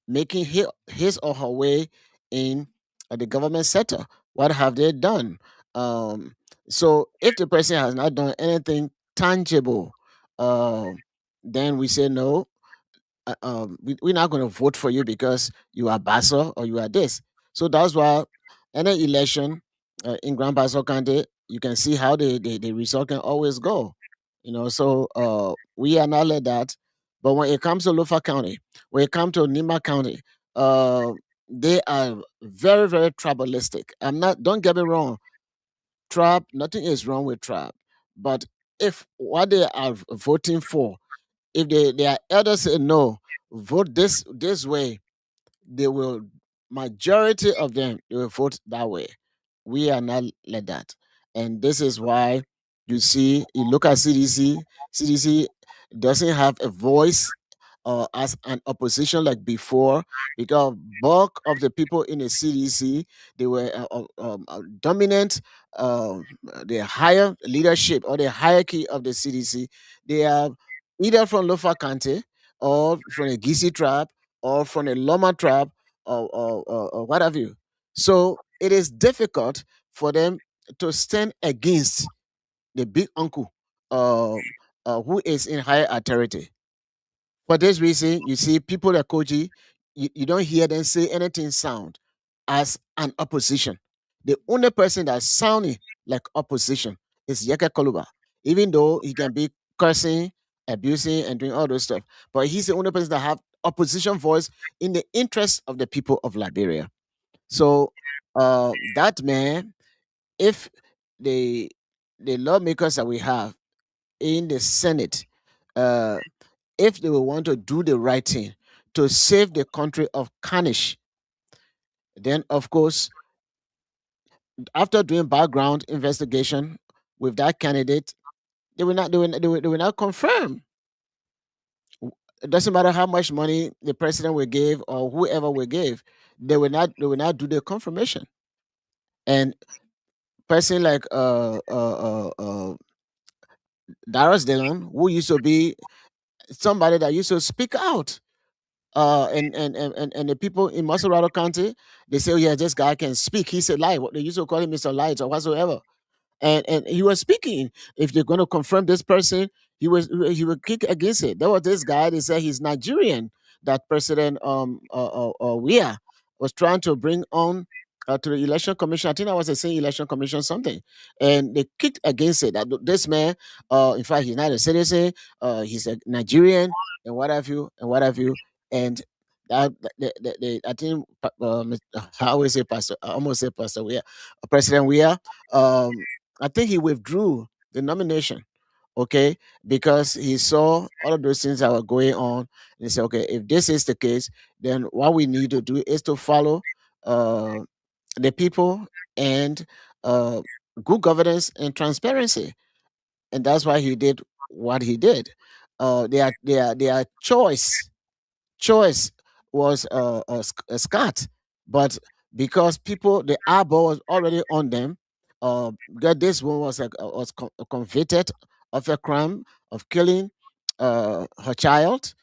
Speaker 3: making his or her way in the government sector. What have they done? Um, so if the person has not done anything tangible, uh, then we say no, we're not going to vote for you because you are Basso or you are this. So that's why any election in Grand Basso County, you can see how the result can always go. So we are not like that. But when it comes to Lofa County, when it comes to Nima County, uh, they are very, very tribalistic. Don't get me wrong, tribe, nothing is wrong with tribe. But if what they are voting for, if their elders say no, vote this way, they will, majority of them, they will vote that way. We are not like that. And this is why you look at CDC doesn't have a voice as an opposition like before, because bulk of the people in the CDC, they were dominant. The higher leadership or the hierarchy of the CDC, they are either from Lofa County or from the Gisi tribe or from the Loma tribe or what have you. So it is difficult for them to stand against the big uncle who is in higher authority. For this reason, you see people like Koji, you don't hear them say anything sound as an opposition. The only person that's sounding like opposition is Yeke Koluba, even though he can be cursing, abusing, and doing all those stuff. But he's the only person that have opposition voice in the interest of the people of Liberia. So that man, if the the lawmakers that we have in the Senate, uh, if they will want to do the right thing to save the country of carnage, then of course, after doing background investigation with that candidate, they will not confirm. It doesn't matter how much money the president will give or whoever will give, they will not do the confirmation. And person like Darius Dillon, who used to be somebody that used to speak out. And the people in Maserado County, they say, oh yeah, this guy can speak. He's a lie. What they used to call him Mr. Light or whatsoever. And he was speaking. If they're going to confirm this person, he would kick against it. There was this guy. They said he's Nigerian. That President Weah was trying to bring on to the election commission. I think that was the same election commission something, and they kicked against it. That this man, in fact, he's not a citizen. He's a Nigerian, and what have you, and what have you, and that I think I always say Pastor, I almost say Pastor Weah, President Weah. Um, I think he withdrew the nomination, okay, because he saw all of those things that were going on. And he said, okay, if this is the case, then what we need to do is to follow uh, the people and uh, good governance and transparency. And that's why he did what he did. Their choice was Scott, but because people the eyeball was already on them, that this one was convicted of a crime of killing her child,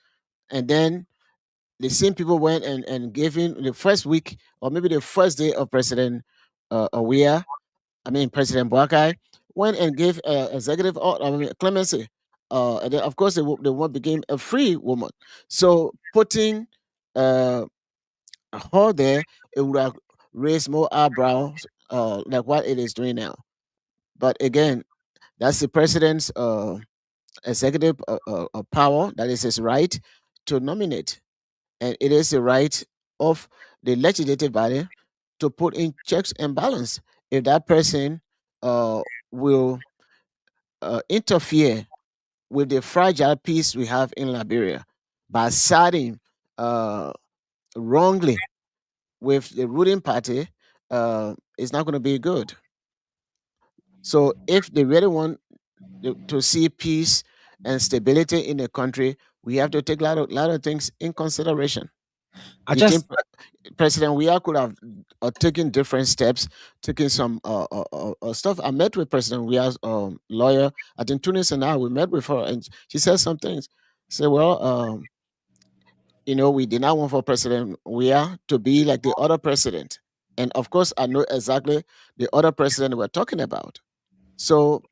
Speaker 3: and then the same people went and gave him the first week or maybe the first day of President Awia, I mean President Boakai, went and gave executive order, I mean, clemency and then of course the woman became a free woman. So putting uh, her there, it would have raised more eyebrows, like what it is doing now. But again, that's the president's executive power. That is his right to nominate, and it is the right of the legislative body to put in checks and balance. If that person will interfere with the fragile peace we have in Liberia by siding uh, wrongly with the ruling party, it's not going to be good. So if they really want to see peace and stability in the country, we have to take a lot of things in consideration.
Speaker 1: I
Speaker 3: You think
Speaker 1: just
Speaker 3: President Weah could have taken different steps, taken some stuff? I met with President Weah's lawyer. I think Tunis and I, we met with her, and she said some things. Say, well, we did not want for President Weah to be like the other president. And of course, I know exactly the other president we're talking about. So,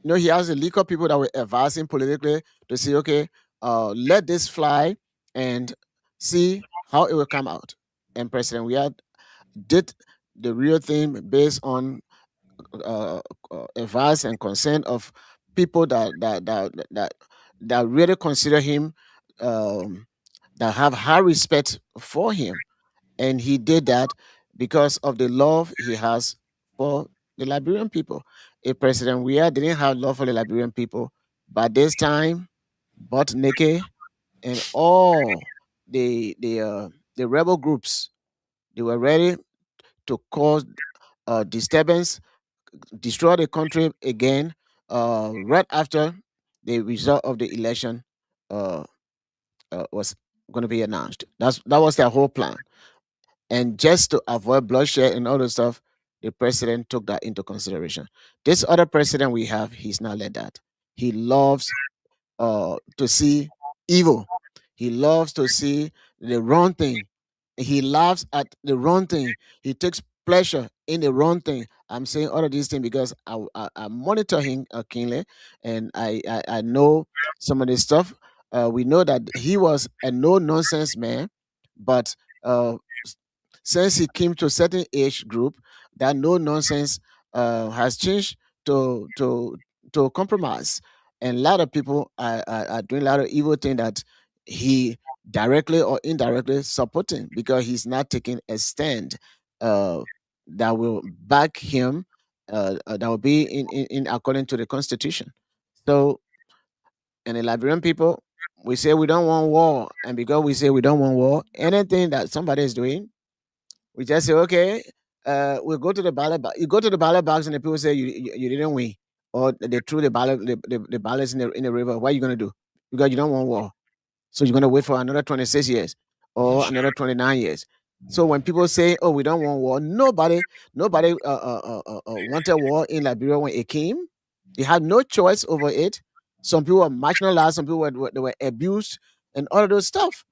Speaker 3: he has a league of people that were advising politically to say, okay, let this fly and see how it will come out. And President Weah did the real thing based on uh, advice and consent of people that really consider him, um, that have high respect for him, and he did that because of the love he has for the Liberian people. If President Weah didn't have love for the Liberian people, by this time, Botneke and all the rebel groups, they were ready to cause disturbance, destroy the country again, right after the result of the election uh, was going to be announced. That was their whole plan. And just to avoid bloodshed and all the stuff, the president took that into consideration. This other president we have, he's not like that. He loves to see evil. He loves to see the wrong thing. He laughs at the wrong thing. He takes pleasure in the wrong thing. I'm saying all of these things because I monitor him keenly, and I know some of this stuff. We know that he was a no nonsense man, but uh, since he came to a certain age group, that no nonsense has changed to compromise, and a lot of people are doing a lot of evil thing that he directly or indirectly supporting because he's not taking a stand uh, that will back him, that will be in according to the constitution. So, and the Liberian people, we say we don't want war, and because we say we don't want war, anything that somebody is doing, we just say, okay, we'll go to the ballot. You go to the ballot box, and the people say you didn't win, or they threw the ballots in the river. What are you gonna do? Because you don't want war, so you're gonna wait for another 26 years or another 29 years. So when people say, "Oh, we don't want war," nobody wanted war in Liberia when it came. They had no choice over it. Some people were marginalized. Some people they were abused, and all of those stuff.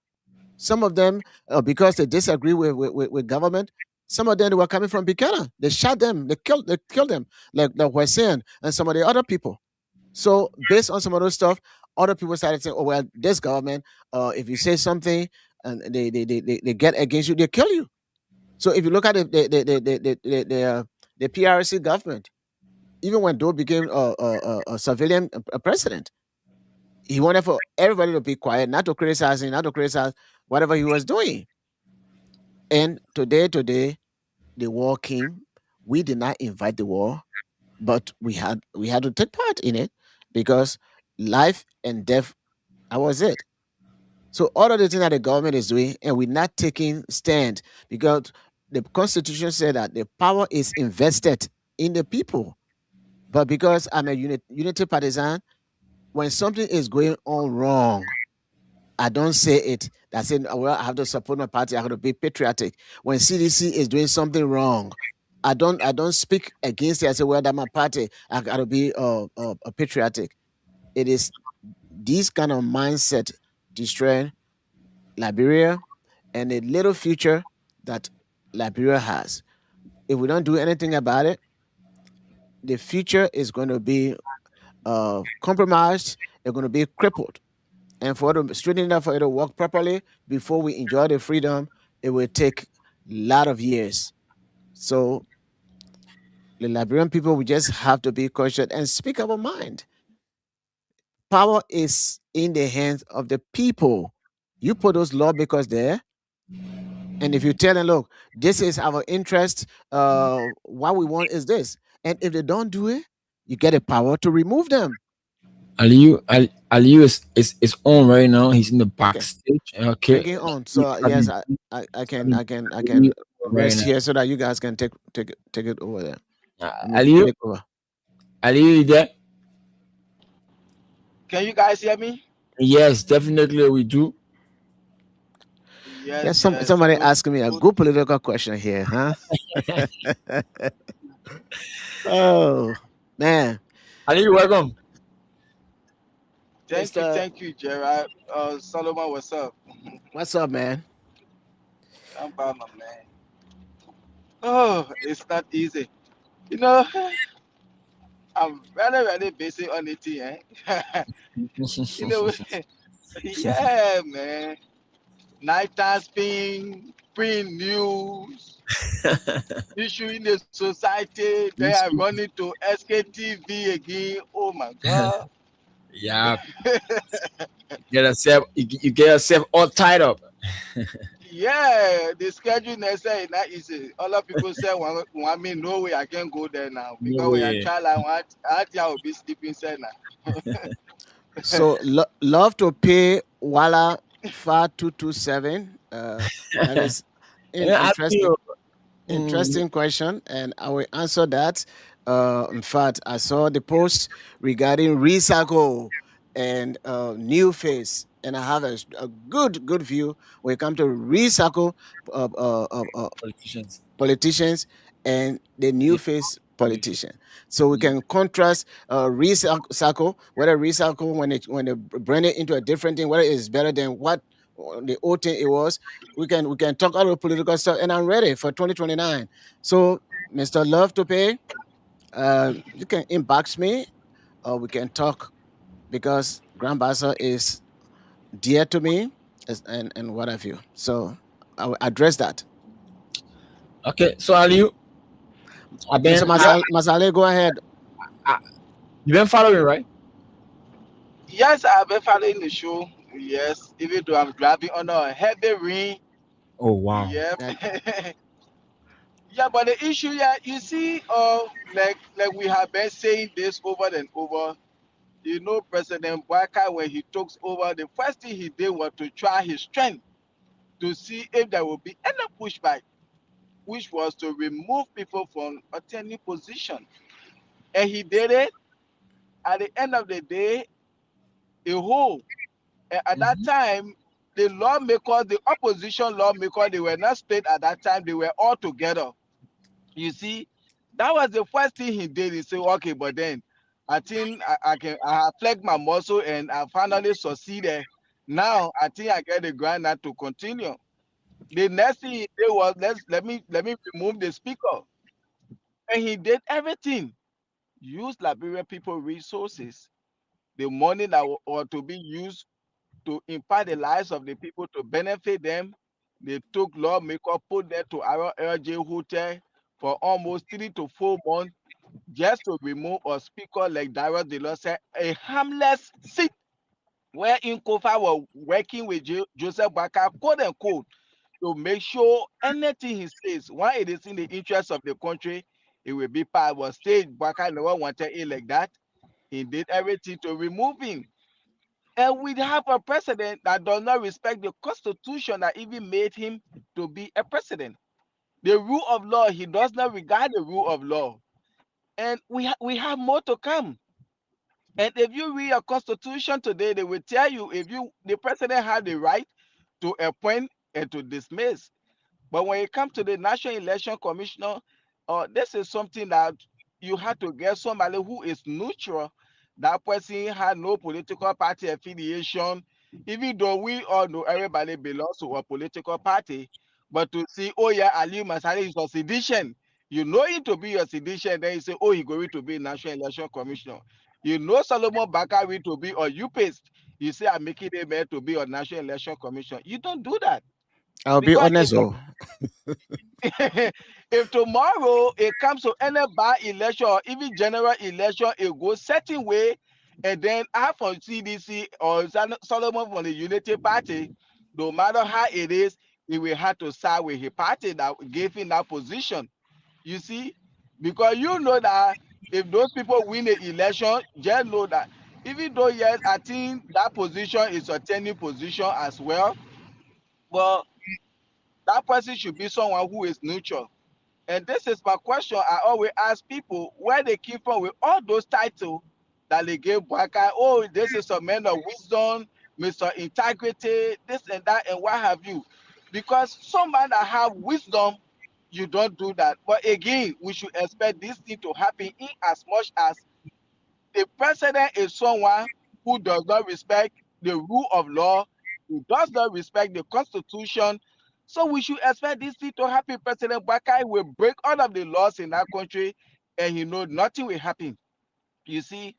Speaker 3: Some of them, because they disagree with government, some of them they were coming from Buchanan. They shot them. They killed them, like Hussein and some of the other people. So based on some of those stuff, other people started saying, "Oh well, this government, if you say something and they get against you, they kill you." So if you look at the PRC government, even when Doe became a civilian president, he wanted for everybody to be quiet, not to criticize him, not to criticize whatever he was doing. And today, the war came. We did not invite the war, but we had to take part in it because life and death, that was it. So all of the things that the government is doing, and we're not taking stand because the constitution said that the power is invested in the people. But because I'm a unity partisan, when something is going on wrong, I don't say it. That saying, well, I have to support my party. I have to be patriotic. When CDC is doing something wrong, I don't speak against it. I say, well, that's my party. I got to be patriotic. It is this kind of mindset destroying Liberia and the little future that Liberia has. If we don't do anything about it, the future is going to be compromised. they're going to be crippled. And for it to straighten up, for it to work properly before we enjoy the freedom, it will take a lot of years. So the Liberian people, we just have to be cautious and speak our mind. Power is in the hands of the people. You put those lawmakers there, and if you tell them, look, this is our interest, what we want is this. And if they don't do it, you get the power to remove them.
Speaker 1: Aliyu is on right now. He's in the
Speaker 3: Okay,
Speaker 1: backstage. Okay.
Speaker 3: bring it on. So
Speaker 1: I've
Speaker 3: yes,
Speaker 1: been
Speaker 3: I
Speaker 1: Aliyu
Speaker 3: can
Speaker 1: right
Speaker 3: rest
Speaker 1: now.
Speaker 3: here so that you guys can take it over there. Let me
Speaker 1: Aliyu,
Speaker 3: take over.
Speaker 1: Aliyu, you there?
Speaker 5: Can you guys hear me?
Speaker 1: Yes, definitely we do.
Speaker 3: Yeah,
Speaker 5: Yes, yes.
Speaker 3: somebody
Speaker 5: Good,
Speaker 3: asking me a
Speaker 5: good.
Speaker 3: good political question here, huh? Oh man,
Speaker 1: Aliyu, welcome.
Speaker 3: Mister,
Speaker 5: Thank you, Gerard. Solomon, what's up?
Speaker 3: what's up, man?
Speaker 5: I'm by my man. Oh, it's not easy. You know, I'm very, very busy on it, eh? you know, yeah, man. Nighttime spin, print news, issue in the society. They are running to SKTV again. Oh my God.
Speaker 1: Yeah, you get yourself all tied up.
Speaker 5: Yeah, the schedule next day is not easy. A lot of people say, want me, no way, I can't go there now.
Speaker 1: No
Speaker 5: Because when I
Speaker 1: way.
Speaker 5: try, I think I will be sleeping inside now.
Speaker 3: So love to pay Wala 5227. That is
Speaker 1: And I
Speaker 3: interesting.
Speaker 1: feel,
Speaker 3: Interesting question, and I will answer that. In fact, I saw the post regarding recycle and new face, and I have a good view when it comes to recycle
Speaker 1: politicians.
Speaker 3: politicians and the new
Speaker 1: Yeah,
Speaker 3: face
Speaker 1: politicians.
Speaker 3: politician. So we
Speaker 1: Yeah.
Speaker 3: can contrast recycle, whether recycle when they brand it into a different thing, whether it's better than what the old thing it was. We can talk about the political stuff, and I'm ready for 2029. So, Mr. Love to Pay, you can inbox me, or we can talk because Grand Bassa is dear to me, and what have you. So I will address that.
Speaker 1: Okay, so Aliyu, I've
Speaker 3: Mr.
Speaker 1: been
Speaker 3: Masale, go ahead.
Speaker 1: I, you've been following, right?
Speaker 5: Yes, I've been following the show. Yes, even though I'm driving under a heavy rain.
Speaker 1: Oh wow.
Speaker 5: Yep.
Speaker 3: That
Speaker 5: Yeah, but the issue, yeah, you see, like we have been saying this over and over. You know, President Baka, when he took over, the first thing he did was to try his strength to see if there will be any pushback, which was to remove people from attending position. And he did it. At the end of the day, a whole. And at that
Speaker 1: Mhm.
Speaker 5: time, the lawmakers, the opposition lawmakers, they were not split at that time. They were all together. You see, that was the first thing he did. He said, okay, but then I think I have flexed my muscle and I finally succeeded. Now I think I get the ground now to continue. The next thing he did was let me remove the speaker. And he did everything. Use Liberian people resources. The money that ought to be used to impact the lives of the people to benefit them. They took lawmaker, put them to our LJ hotel for almost 3 to 4 months just to remove a speaker like Darius Delon said, a harmless seat where Inkofa was working with Joseph Baka, quote unquote, to make sure anything he says, while it is in the interest of the country, it will be part of state. Baka never wanted it like that. He did everything to remove him. And we have a president that does not respect the constitution that even made him to be a president. The rule of law, he does not regard the rule of law. And we have more to come. And if you read a constitution today, they will tell you if you the president had the right to appoint and to dismiss. But when it comes to the National Election Commissioner, this is something that you have to get somebody who is neutral. That person had no political party affiliation, even though we all know everybody belongs to a political party. But to see, oh yeah, Ali Masari is a sedition, you know him to be a sedition, then you say, oh, he's going to be National Election Commissioner. You know Solomon Bakari to be on UPAST. You say I'm making a man to be on National Election Commission. You don't do that.
Speaker 3: I'll be
Speaker 5: Because
Speaker 3: honest. Oh,
Speaker 5: if tomorrow it comes to any by-election or even general election, it goes certain way, and then I from CDC or Solomon from the Unity Party, no matter how it is, he will have to side with his party that gave him that position. You see, because you know that if those people win the election, just know that even though yes, I think that position is a turning position as well, but that person should be someone who is neutral. And this is my question. I always ask people where they came from with all those titles that they gave Baka. Oh, this is a man of wisdom, Mr. Integrity, this and that, and what have you. Because somebody that have wisdom, you don't do that. But again, we should expect this thing to happen in as much as the president is someone who does not respect the rule of law, who does not respect the constitution. So we should expect this thing to happen. President Bakai will break all of the laws in our country, and nothing will happen. You see,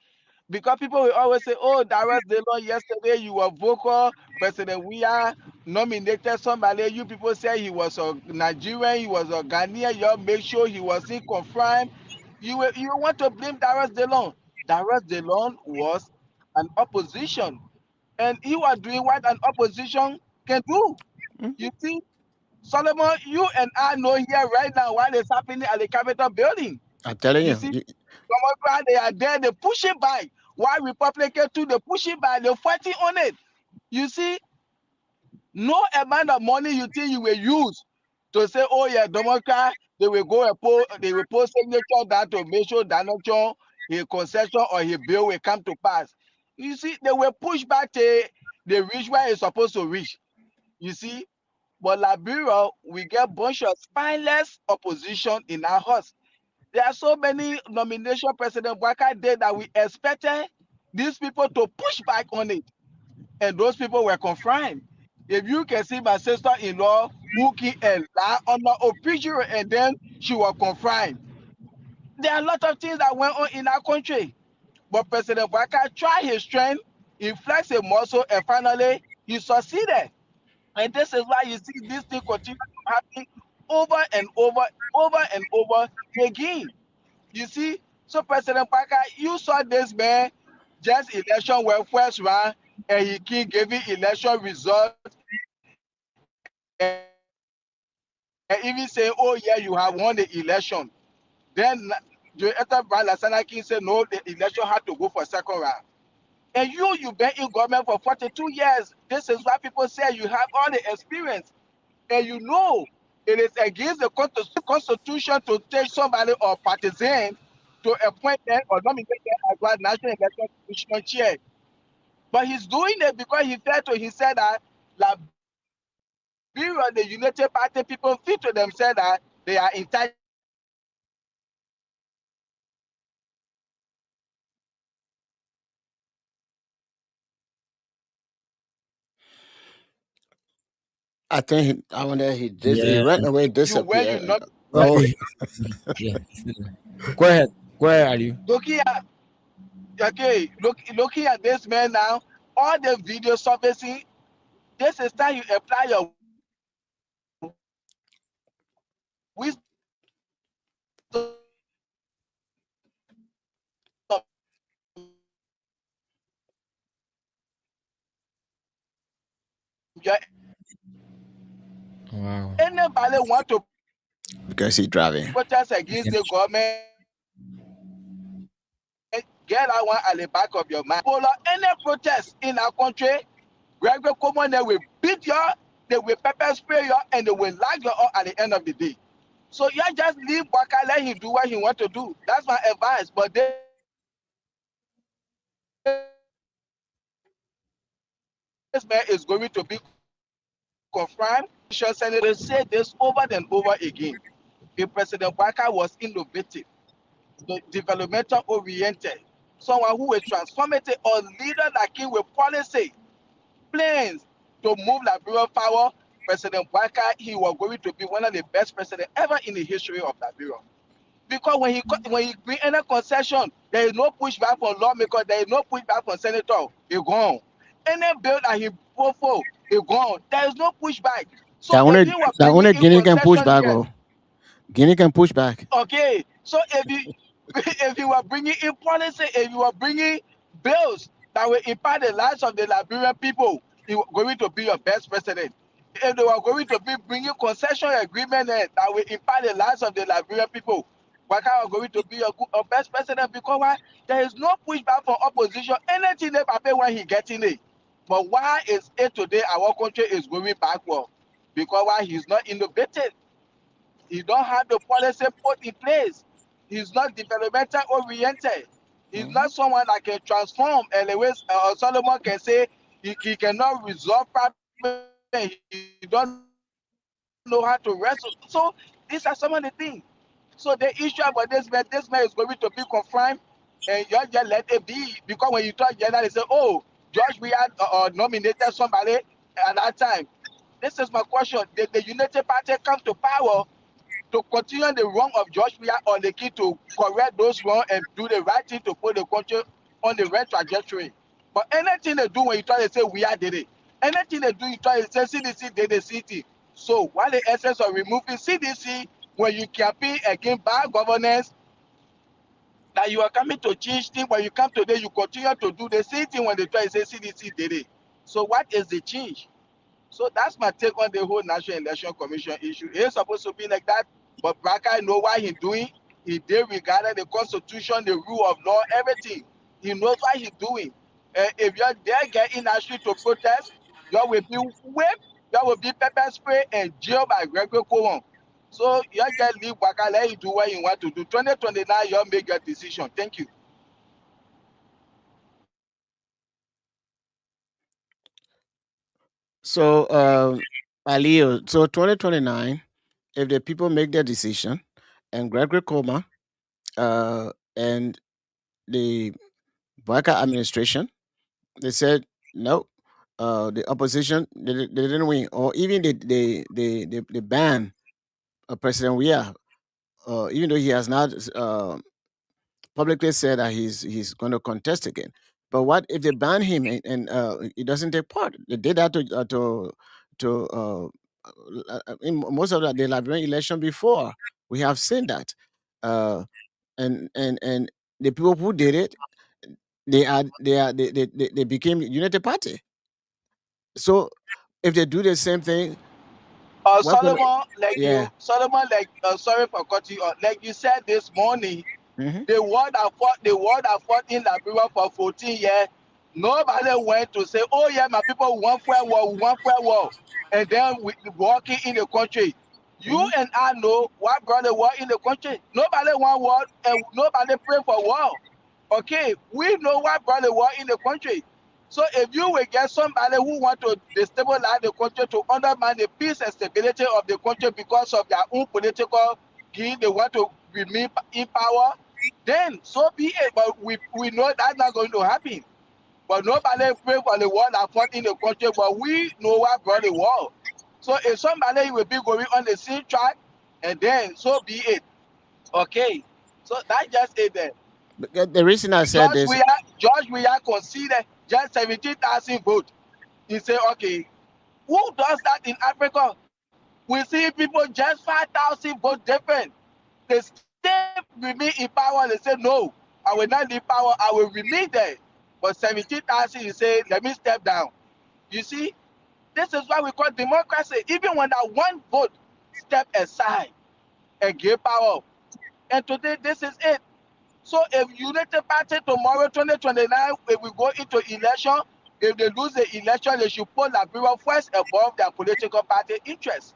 Speaker 5: because people will always say, "Oh, Darius Delon, yesterday you were vocal. President Weah nominated somebody. You people say he was a Nigerian, he was a Ghanaian. You make sure he wasn't confirmed. You want to blame Darius Delon. Darius Delon was an opposition, and he was doing what an opposition can do. You see, Solomon, you and I know here right now what is happening at the Capitol building.
Speaker 3: I'm telling
Speaker 5: You
Speaker 3: you.
Speaker 5: see, Democrat, they are there, they pushing back. Why Republican too, they pushing back, they're fighting on it. You see, no amount of money you think you will use to say, oh yeah, Democrat, they will go and they will post signature that to make sure Donald Trump, his concession or his bill will come to pass. You see, they will push back to the reach where it's supposed to reach. You see, but Liberia, we get bunch of spineless opposition in our house. There are so many nomination President Waka did that we expected these people to push back on it. And those people were confined. If you can see my sister-in-law who killed a lie under a picture and then she was confined. There are a lot of things that went on in our country. But President Waka tried his strength, he flexed a muscle, and finally he succeeded. And this is why you see this thing continue to happen over and over again. You see, so President Parker, you saw this man just election were first round and he keep giving election results and even saying, oh yeah, you have won the election. Then the Ethan Brown Lasana King said, no, the election had to go for second round. And you've been in government for 42 years. This is why people say you have all the experience. And you know it is against the constitution to take somebody or partisan to appoint them or nominate them as well National Election Commission chair. But he's doing it because he felt to he said that Liberia, the United Party people feel to themselves that they are entitled to be the president of the country. And he will not do that. He will not do that. He will not do that.
Speaker 3: I think I wonder he
Speaker 1: Yeah.
Speaker 3: ran away,
Speaker 5: You where you
Speaker 3: disappeared.
Speaker 5: not
Speaker 1: Oh, yeah. Go ahead. Go ahead, Ali.
Speaker 5: looking at okay, looking at this man now, all the video surfacing, this is time you apply your wisdom. Your
Speaker 1: Wow.
Speaker 5: anybody want to
Speaker 3: Because he's driving.
Speaker 5: protest against the government, get that one at the back of your mind. Follow any protest in our country, Gregory Common, they will beat you, they will pepper spray you, and they will lag you up at the end of the day. So you just leave Waka, let him do what he want to do. That's my advice. But this man is going to be confirmed. Senator said this over and over again. If President Waka was innovative, developmental oriented, someone who is transformative, or leader that came with policy, plans to move Liberia forward, President Waka, he was going to be one of the best presidents ever in the history of Liberia. because when he bring any concession, there is no pushback from lawmaker, there is no pushback from senator. He gone. Any bill that he vote for, he gone. There is no pushback. So if you were
Speaker 3: That
Speaker 5: bringing
Speaker 3: only
Speaker 5: in
Speaker 3: Guinea can push
Speaker 5: concession
Speaker 3: back.
Speaker 5: here,
Speaker 3: Oh, Guinea can push back.
Speaker 5: okay. So if you if you were bringing in policy, if you were bringing bills that will impact the lives of the Liberian people, you were going to be your best president. If they were going to be bringing concession agreement that will impact the lives of the Liberian people, Waka are going to be your best president because why? There is no pushback from opposition. Anything they pay when he getting it. But why is it today our country is going backward? Because why he's not innovative. He don't have the policy put in place. He's not developmental oriented. He's not someone that can transform. And the way Solomon can say he cannot resolve problems. He don't know how to wrestle. So these are some of the things. So the issue about this man is going to be confined, and you just let it be. Because when you talk gender, they say, "Oh, George, we had nominated somebody at that time." This is my question. Did the United Party come to power to continue the wrong of George Weah, or the key to correct those wrong and do the right thing to put the country on the right trajectory? But anything they do when you try to say Weah did it, anything they do, you try to say CDC did the city. So why the essence of removing CDC when you campaign against bad governance, that you are coming to change things, when you come today, you continue to do the same thing when they try to say CDC did it. So what is the change? So that's my take on the whole National Election Commission issue. It's supposed to be like that, but Brakai know what he's doing. He did regarding the constitution, the rule of law, everything. He knows what he's doing. If you're there getting actually to protest, you will be whipped, you will be pepper spray and jailed by Gregory Cohen. So you just leave Brakai, let him do what he want to do. 2029, you'll make your decision. Thank you.
Speaker 3: So, Alio, so 2029, if the people make their decision, and Gregory Coma and the Barker administration, they said no, the opposition they didn't win, or even they ban President Weah, even though he has not publicly said that he's going to contest again. But what if they ban him and he doesn't take part? They did that in most of the Liberian election before. We have seen that, uh, and the people who did it, they became United Party. So if they do the same thing, what can?
Speaker 5: Solomon,
Speaker 3: Yeah.
Speaker 5: sorry for cutting you off. Like you said this morning,
Speaker 3: Hmm.
Speaker 5: the world that fought in Liberia for 14 years, nobody went to say, "Oh yeah, my people want fair war, we want fair war," and then we walking in the country. You
Speaker 3: Hmm.
Speaker 5: and I know what brought the war in the country. Nobody want war, and nobody pray for war. Okay, we know what brought the war in the country. So if you will get somebody who want to destabilize the country, to undermine the peace and stability of the country because of their own political gain, they want to remain in power, then so be it. But we know that's not going to happen. But nobody pray for the war that fought in the country, but we know what brought the war. So if somebody will be going on the same track, and then so be it. Okay. So that's just it there.
Speaker 3: The reason I said this.
Speaker 5: George Weah conceded just 17,000 votes. He said, okay, who does that in Africa? We see people just 5,000 votes different. They still remain in power. They say, no, I will not leave power. I will remain there. But 17,000, he said, let me step down. You see, this is what we call democracy. Even when that one vote step aside and give power. And today, this is it. So if United Party tomorrow, 2029, if we go into election, if they lose the election, they should put Liberia first above their political party interest.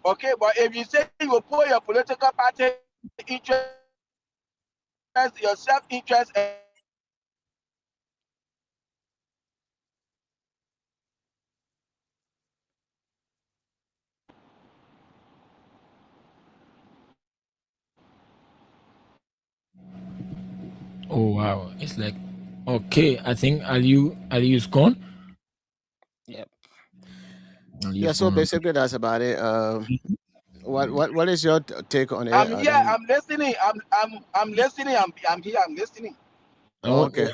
Speaker 5: Okay, but if you say you put your political party interest, your self-interest, and you say you want to put Liberia first, then you are going to lose the election. So this is what we call democracy.
Speaker 1: Oh wow, it's like okay. I think Aliu's gone.
Speaker 3: Yeah.
Speaker 1: Aliu's
Speaker 3: Yeah. So
Speaker 1: gone.
Speaker 3: basically, that's about it. what is your take on it?
Speaker 5: I'm here.
Speaker 3: Then
Speaker 5: I'm listening. I'm listening. I'm here. I'm listening.
Speaker 1: I want
Speaker 3: okay.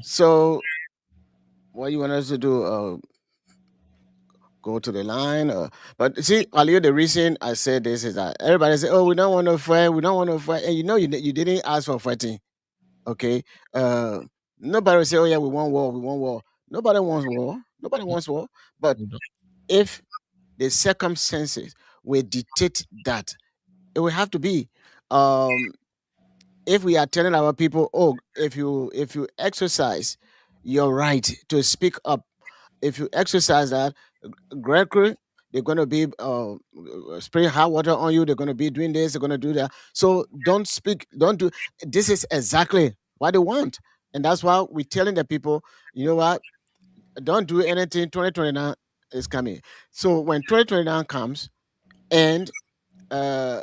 Speaker 3: So what you want us to do? Go to the line, but see, earlier the reason I said this is that everybody say, "Oh, we don't want to fight. We don't want to fight," and you didn't ask for fighting. Okay. Uh, Nobody will say, "Oh yeah, we want war. We want war." Nobody wants war. Nobody wants war. But if the circumstances will dictate that, it will have to be. Um, if we are telling our people, oh, if you exercise your right to speak up, if you exercise that, Gregory, they're going to be spraying hot water on you. They're going to be doing this. They're going to do that. So don't speak. Don't do. This is exactly what they want, and that's why we're telling the people, you know what? Don't do anything. 2029 is coming. So when 2029 comes, and uh,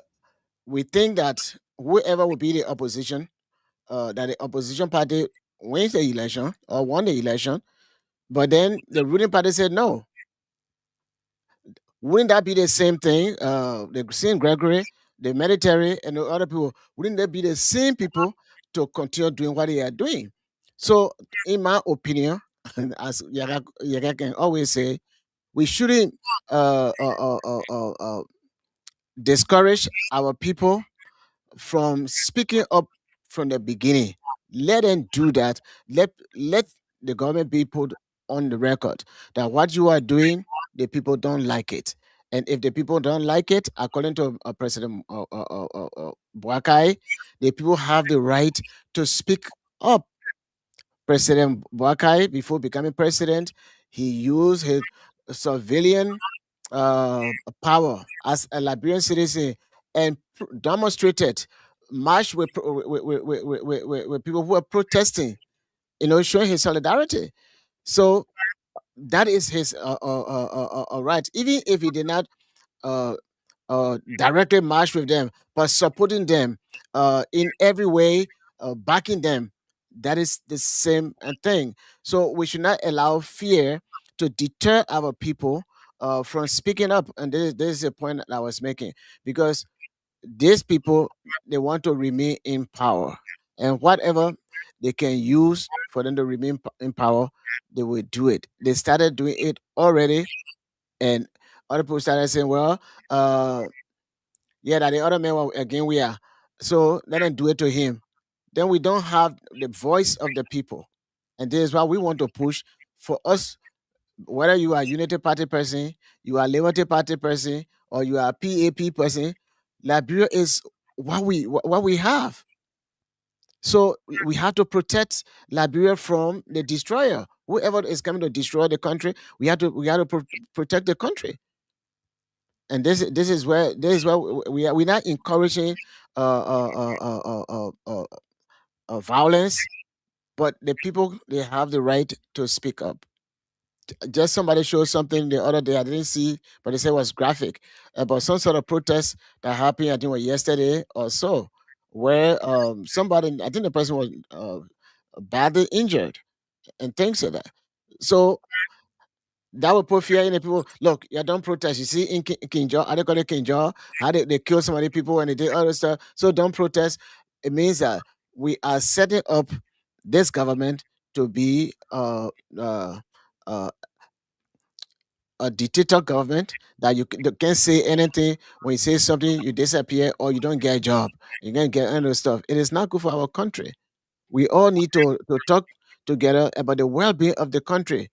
Speaker 3: we think that whoever will be the opposition, that the opposition party wins the election or won the election, but then the ruling party said no. Wouldn't that be the same thing? The same Gregory, the military, and the other people, wouldn't they be the same people to continue doing what they are doing? So, in my opinion, as Yaga can always say, we shouldn't uh, uh, uh, uh, uh, uh, discourage our people from speaking up from the beginning. Let them do that. Let the government be put on the record that what you are doing, the people don't like it. And if the people don't like it, according to President Boakai, the people have the right to speak up. President Boakai, before becoming president, he used his civilian power as a Liberian citizen and demonstrated, marched with people who were protesting, showing his solidarity. So that is his right. Even if he did not uh, directly march with them, but supporting them in every way, backing them. That is the same thing. So we should not allow fear to deter our people from speaking up. And this is the point that I was making, because these people, they want to remain in power, and whatever they can use for them to remain in power, they will do it. They started doing it already, and other people started saying, "Well, uh, yeah, that the other man will again we are. So let them do it to him." Then we don't have the voice of the people. And this is why we want to push for us, whether you are Unity Party person, you are Liberty Party person, or you are PAP person, Liberia is what we have. So we have to protect Liberia from the destroyer. Whoever is coming to destroy the country, we have to protect the country. And this is where we're not encouraging violence, but the people, they have the right to speak up. Just somebody showed something the other day, I didn't see, but they said it was graphic, about some sort of protest that happened, I think it was yesterday or so, where somebody, I think the person was badly injured and things like that. So that would put fear in the people. Look, you don't protest. You see, in Kinjo, how they call it Kinjo, how they kill so many people and they did other stuff. So don't protest. It means that we are setting up this government to be uh, a dictator government, that you can't say anything. When you say something, you disappear or you don't get a job. You're going to get other stuff. It is not good for our country. We all need to talk together about the well being of the country.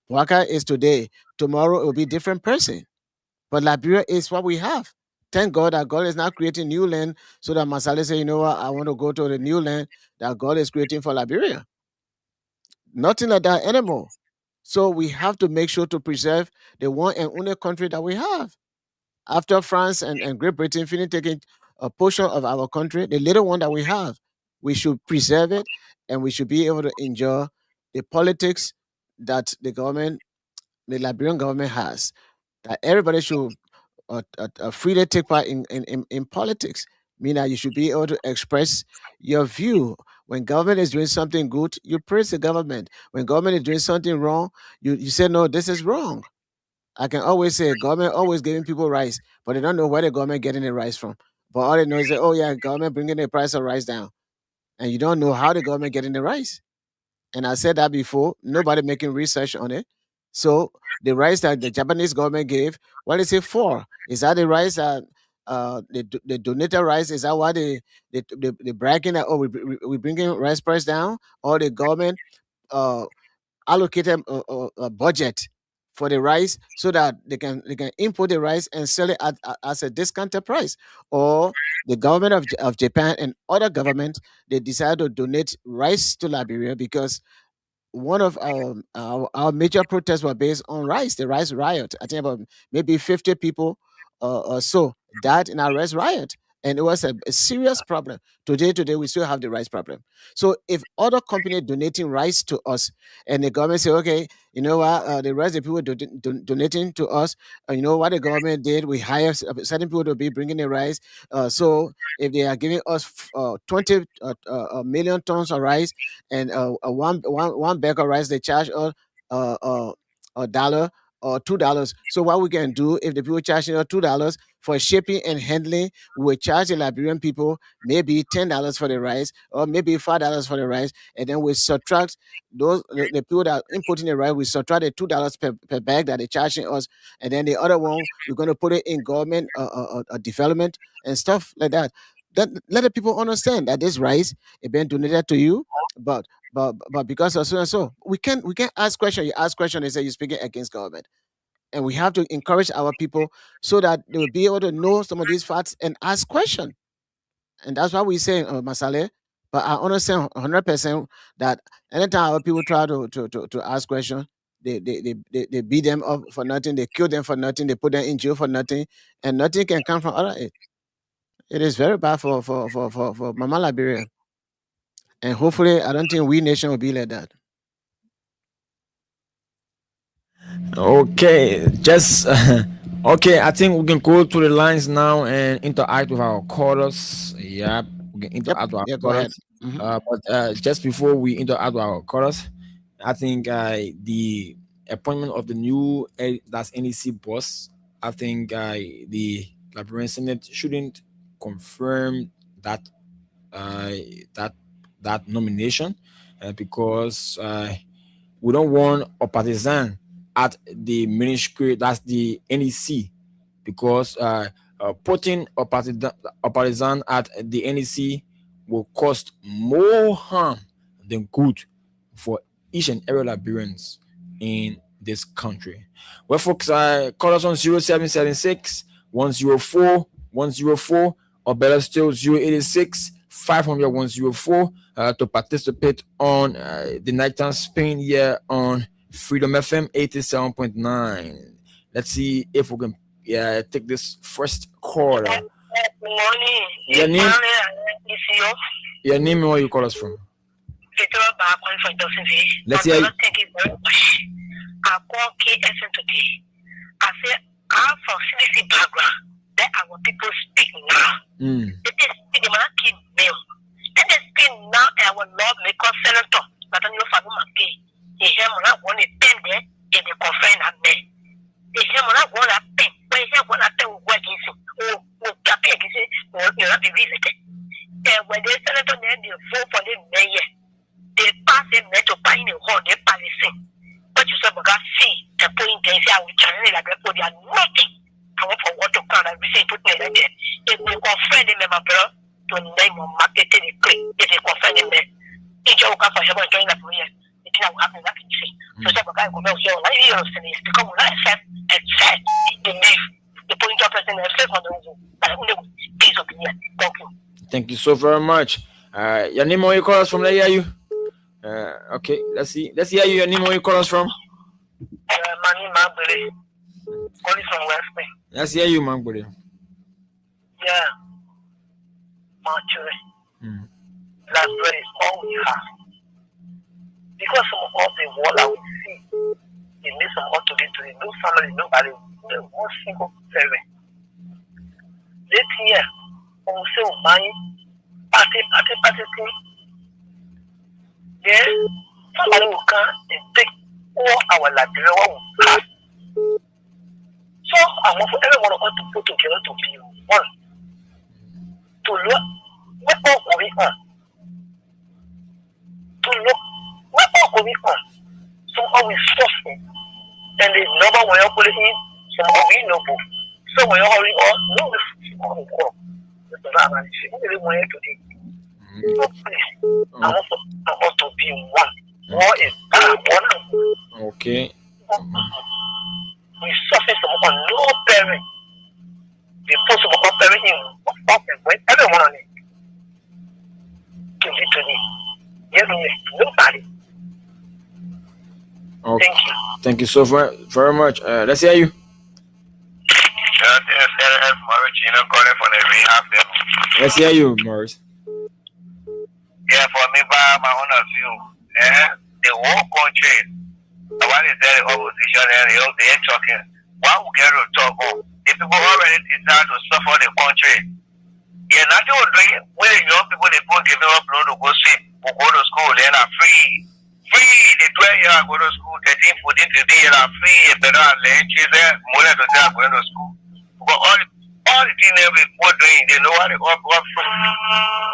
Speaker 3: Waka is today. Tomorrow it will be a different person. But Liberia is what we have. Thank God that God is not creating new land so that Masale say, you know what, I want to go to the new land that God is creating for Liberia. Nothing like that anymore. So we have to make sure to preserve the one and only country that we have. After France and Great Britain finish taking a portion of our country, the little one that we have, we should preserve it, and we should be able to enjoy the politics that the Liberian government has. That everybody should freely take part in politics. Mean that you should be able to express your view. When government is doing something good, you praise the government. When government is doing something wrong, you say, no, this is wrong. I can always say government always giving people rice, but they don't know where the government getting the rice from. But all they know is that, oh yeah, government bringing the price of rice down, and you don't know how the government getting the rice. And I said that before. Nobody making research on it. So the rice that the Japanese government gave, what is it for? Is that the rice that the donated rice? Is that why they bragging that, oh, we bringing rice price down? Or the government uh allocated a budget for the rice so that they can import the rice and sell it as a discounted price, or the government of Japan and other governments, they decide to donate rice to Liberia because one of our major protests were based on rice, the rice riot. I think about maybe 50 people or so died in our rice riot. And it was a serious problem. Today, we still have the rice problem. So if other companies donating rice to us and the government say, okay, you know what, the rice the people donating to us, you know what the government did, we hire certain people to be bringing the rice. So if they are giving us 20 million tons of rice, and one bag of rice they charge us a dollar or $2. So what we can do, if the people charging us $2 for shipping and handling, we will charge the Liberian people maybe $10 for the rice or maybe $5 for the rice, and then we subtract the people that are importing the rice, we subtract the $2 per bag that they're charging us, and then the other one we're going to put it in government development and stuff like that. Let the people understand that this rice is being donated to you, but because of so and so, we can ask question. You ask question, they say you're speaking against government, and we have to encourage our people so that they will be able to know some of these facts and ask question. And that's why we say, Masale. But I understand 100% that anytime our people try to ask question, they beat them up for nothing, they kill them for nothing, they put them in jail for nothing, and nothing can come from out of it. It is very bad for Mama Liberia. And hopefully, I don't think we nation will be like that.
Speaker 1: Okay, just okay. I think we can go to the lines now and interact with our callers. Yeah, we can
Speaker 3: Yep.
Speaker 1: interact with our
Speaker 3: Yeah, go ahead.
Speaker 1: callers.
Speaker 3: Hmm.
Speaker 1: But just before we interact with our callers, I think the appointment of the new that's NEC boss. I think the Liberian Senate shouldn't confirm that uh, that that nomination because we don't want a partisan at the ministry, that's the NEC, because putting a partisan at the NEC will cost more harm than good for each and every Liberians in this country. Well, folks, call us on 0776 104 104, or better still 086 500 104 to participate on the Nighttime Spain here on Freedom FM 87.9. Let's see if we can take this first caller.
Speaker 6: Good morning.
Speaker 1: Your name?
Speaker 6: ECO.
Speaker 1: Your name and where you call us from?
Speaker 6: Victoria Bakon from Dawsonville.
Speaker 1: Let's hear you.
Speaker 6: Thank you very much. I call KSN today. I say, I'm from CDC background. Let our people speak now. Let them speak, they might keep them. Let them speak now, and our Lord make us senator. But I know for them, they hear me not want to pen there, and they confine at me. They hear me not want to pen. When they hear what I tell you, what is it? Oh, Captain, you have to visit. And when they senator, they vote for the mayor. They pass a metal by in the hall, they policy. But you said, because see, the point they say, I will challenge like they are nothing. I want for what to come and say, put me like that. If they confirm them, my brother, to name or market the click, if they confirm them, each of us for heaven join the prayer. It will happen, like you say. So, some guy will go here, like years, and it's become a set and set. They leave the point of person and faith on the room. But only peace of the year. Thank you.
Speaker 1: Thank you so very much. Your name, where you call us from? Let hear you. Okay, let's see. Let's hear you. Your name, where you call us from?
Speaker 6: My name is Mabere. Calling from West Bay.
Speaker 1: Let's hear you, man. Buddy.
Speaker 6: Yeah. Marjorie. That's very all we have. Because some of the world I will see, it makes some ought to be to the no family, nobody, one single parent. This year, when we say money, party. Yeah, somebody will come and take all our Liberia what we have. So I want for everyone to put together to be one. To look what all going on. To look what all going on. Some are we suffering. And the number one put it in, some are we noble. Some are hurrying on, no, this is really wanted to do. So please, I want to be one. War is one.
Speaker 1: Okay.
Speaker 6: We suffer from no parent. We put some parent in everyone on it. To me. Nobody.
Speaker 1: Okay.
Speaker 6: Thank you.
Speaker 1: Thank you so very much. Let's hear you. Let's hear you, Morris.
Speaker 7: Yeah, for me, by my own view, the whole country, what is there opposition and they're talking? Why would get to talk on? If people already decide to suffer the country, yeah, nothing will do it. When young people they put giving up blood to go sleep, or go to school, they are free. The 12 years go to school, 13, 14, 15 years are free, better than children, more than those are going to school. But all the things that we're doing, they know what they work from.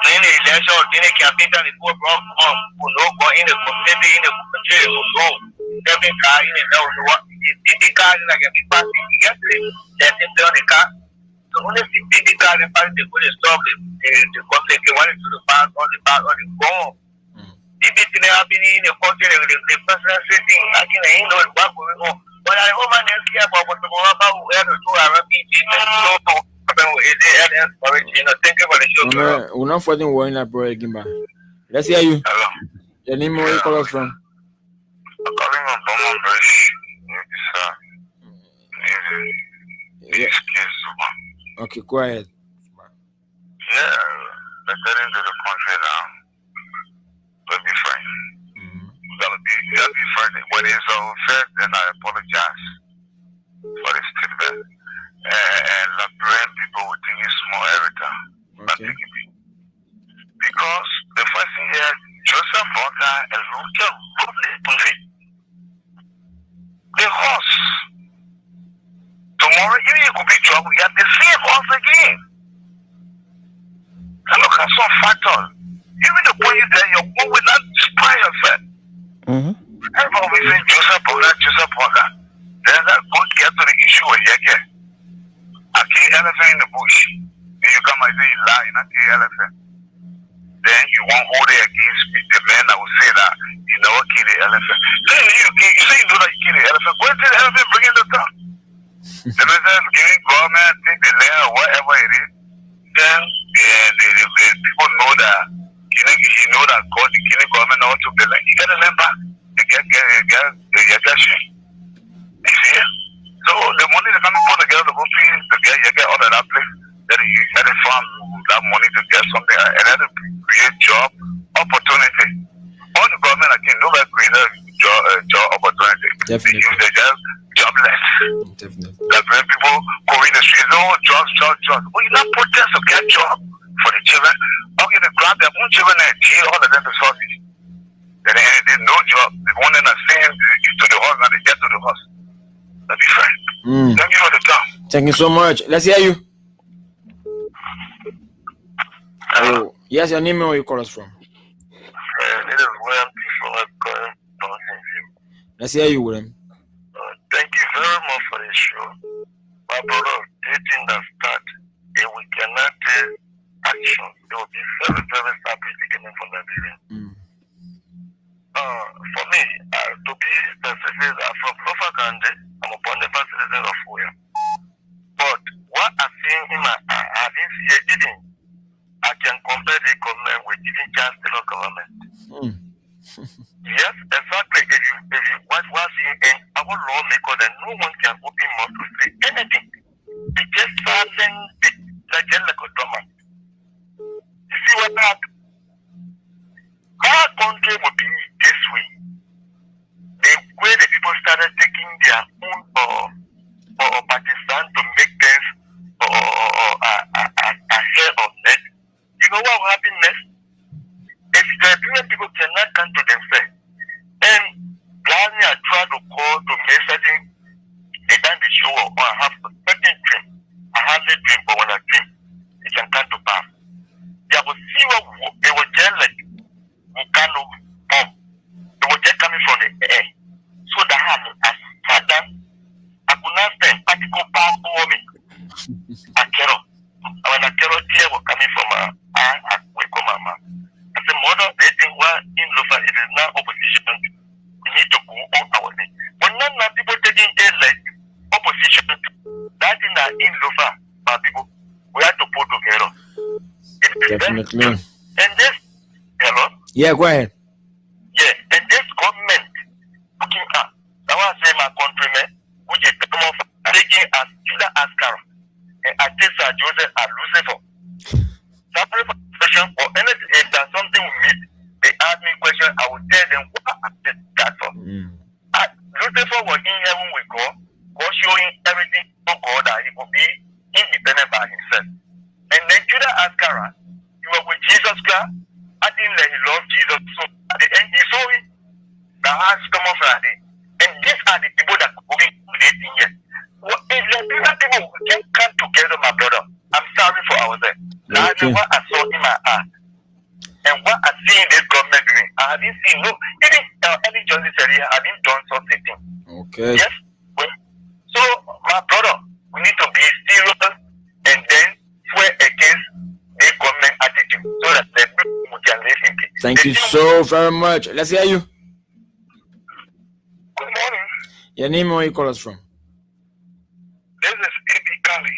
Speaker 7: Doing the election, doing the campaign, they go wrong, who know go in the community, in the country, who know. Every car in the house, the car is like a big party. Yes, they're on the car. So only 50 cars in party, they put a stop, the conflict, they want to the back, or the back, or the go. If it's happening in the country, the president sitting, I can't know what going on. But I hope I never care about what the Mama where to do thank you for the show.
Speaker 1: We're not fighting war in that, bro. Let's hear you.
Speaker 7: Hello.
Speaker 1: Your name, where you call us from?
Speaker 7: I'm calling on Beaumont Bridge.
Speaker 1: Okay, go ahead.
Speaker 7: Yeah, let's get into the country now. We'll be fine. We'll be fine. When it's unfair, then I apologize for the statement. And Liberian people will think it's small every time.
Speaker 1: Okay.
Speaker 7: Because the first thing here, Joseph Walker and Luke the horse. Tomorrow, even you could be trouble, you have the same horse again. And look at some factors. Even the point is that your one will not spy yourself. Everyone will say Joseph Walker. Then that could get to the issue of Yeke. I kill elephant in the bush. Then you come and say you lie, not kill elephant. Then you won't hold it against me, the man that will say that you never kill the elephant. Then you say you know that you kill the elephant. Go and tell the elephant, bring it to town. The reason giving government, take the land or whatever it is, then the people know that you know that God, the Guinea government ought to be like, you get a land back, you get shit. You see? So the money they coming put together to go pay, you get all of that place, then you get a farm that money to get something, and then to create job opportunity. All the government again, nobody create job opportunity.
Speaker 1: Definitely.
Speaker 7: They just jobless.
Speaker 1: Definitely.
Speaker 7: That when people go in the streets, oh, drugs. Well, you not protest to get job for the children. Okay, they grab their own children and kill all of them to sausage. Then there's no job. The one in the same to the horse and they get to the horse. That'd be fine. Thank you for the time.
Speaker 1: Thank you so much. Let's hear you. Oh, yes, your name and where you call us from?
Speaker 7: This is William P. from Northern View.
Speaker 1: Let's hear you, William.
Speaker 7: Thank you very much for the show. My brother, dating that start, if we cannot take action, it will be very, very sad beginning for Nigeria. For me, to be specific, I'm from Propaganda. I'm a born citizen of Uya. But what I've seen in my I didn't see a didn't. I can compare the government with even just the local government. Yes, exactly. If you watch in our lawmaker, then no one can open mouth to say anything. They just silent the general drama. You see what happened? Our country would be this way. The way the people started taking their own or partisan to make things ahead of next. You know what will happen next? If the Nigerian people cannot come to themselves, and gladly I try to call to make certain they done the show or have to Akero. When Akero tear was coming from Mama. I said, Mother, they think what in Lofa it is now opposition. We need to go on our way. When none of people taking a like opposition, that in the in Lofa, people, we have to put together.
Speaker 1: Definitely.
Speaker 7: And this, hello?
Speaker 1: Yeah, go ahead.
Speaker 7: Yeah, and this government looking at, I want to say my countrymen, which is come off taking as Judah Ascara and Atesa Joseph and Lucifer. Sorry for question or anything. If there's something we meet, they ask me question, I will tell them what I did that for. Lucifer was in heaven with God showing everything to God that he will be independent by himself. And then Judah Ascara, he was with Jesus Christ. I think that he loved Jesus. So at the end, he saw it. The heart come off like it. And these are the people that are going to this year. Well, if the people can come together, my brother, I'm sorry for ourselves. That's what I saw in my heart. And what I see in this government doing, I haven't seen no, even any justice area, I haven't done such a thing.
Speaker 1: Okay.
Speaker 7: Yes? Well, so, my brother, we need to be serious and then swear against this government attitude so that the people can live in peace.
Speaker 1: Thank you so very much. Let's hear you.
Speaker 7: Good morning.
Speaker 1: Your name and where you call us from?
Speaker 7: This is A.B. Kali.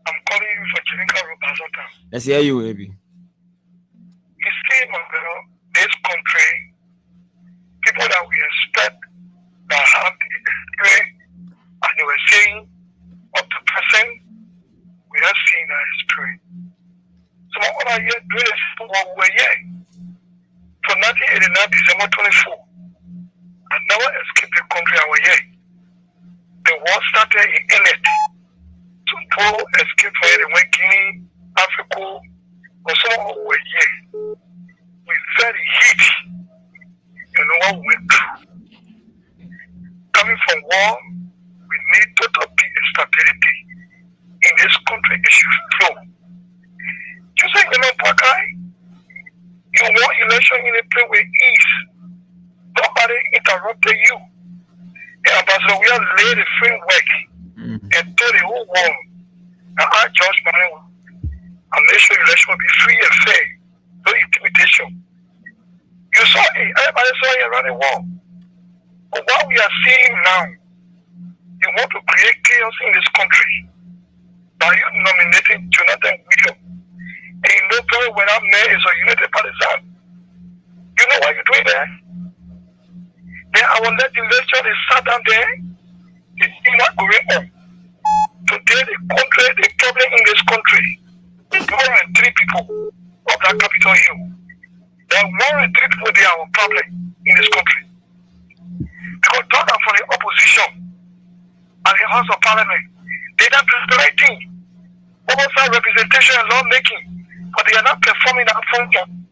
Speaker 7: I'm calling you for Chirinka Rubazota.
Speaker 1: Let's hear you, AB.
Speaker 7: You see, my brother, this country, people that we expect that have the experience, and they were saying up to present, we have seen that experience. So what are you doing is what we were here. For 1989, December 24, I never escaped the country I was here. The war started in Enet. Some people escaped from here, they went Guinea, Africa, but some of them were here. We very heat. You know what we went through. Coming from war, we need total peace and stability in this country. It should flow. You say, you know, Pakai, you want election in a place with ease. Nobody interrupted you. The ambassador, we have laid a framework and told the whole world that our judgment and make sure election will be free and fair. No intimidation. You saw it, everybody saw it around the world. But what we are seeing now, you want to create chaos in this country by you nominating Jonathan Williams. And you know very well that man is a United Partisan. You know what you're doing there? Then our legislature is sat down there. They see what's going on. Today, the problem in this country is 103 people of that Capitol Hill. There are 103 people, they are our problem in this country. Because those are for the opposition and the House of Parliament. They don't do the right thing. Oversight representation and lawmaking, but they are not performing that function.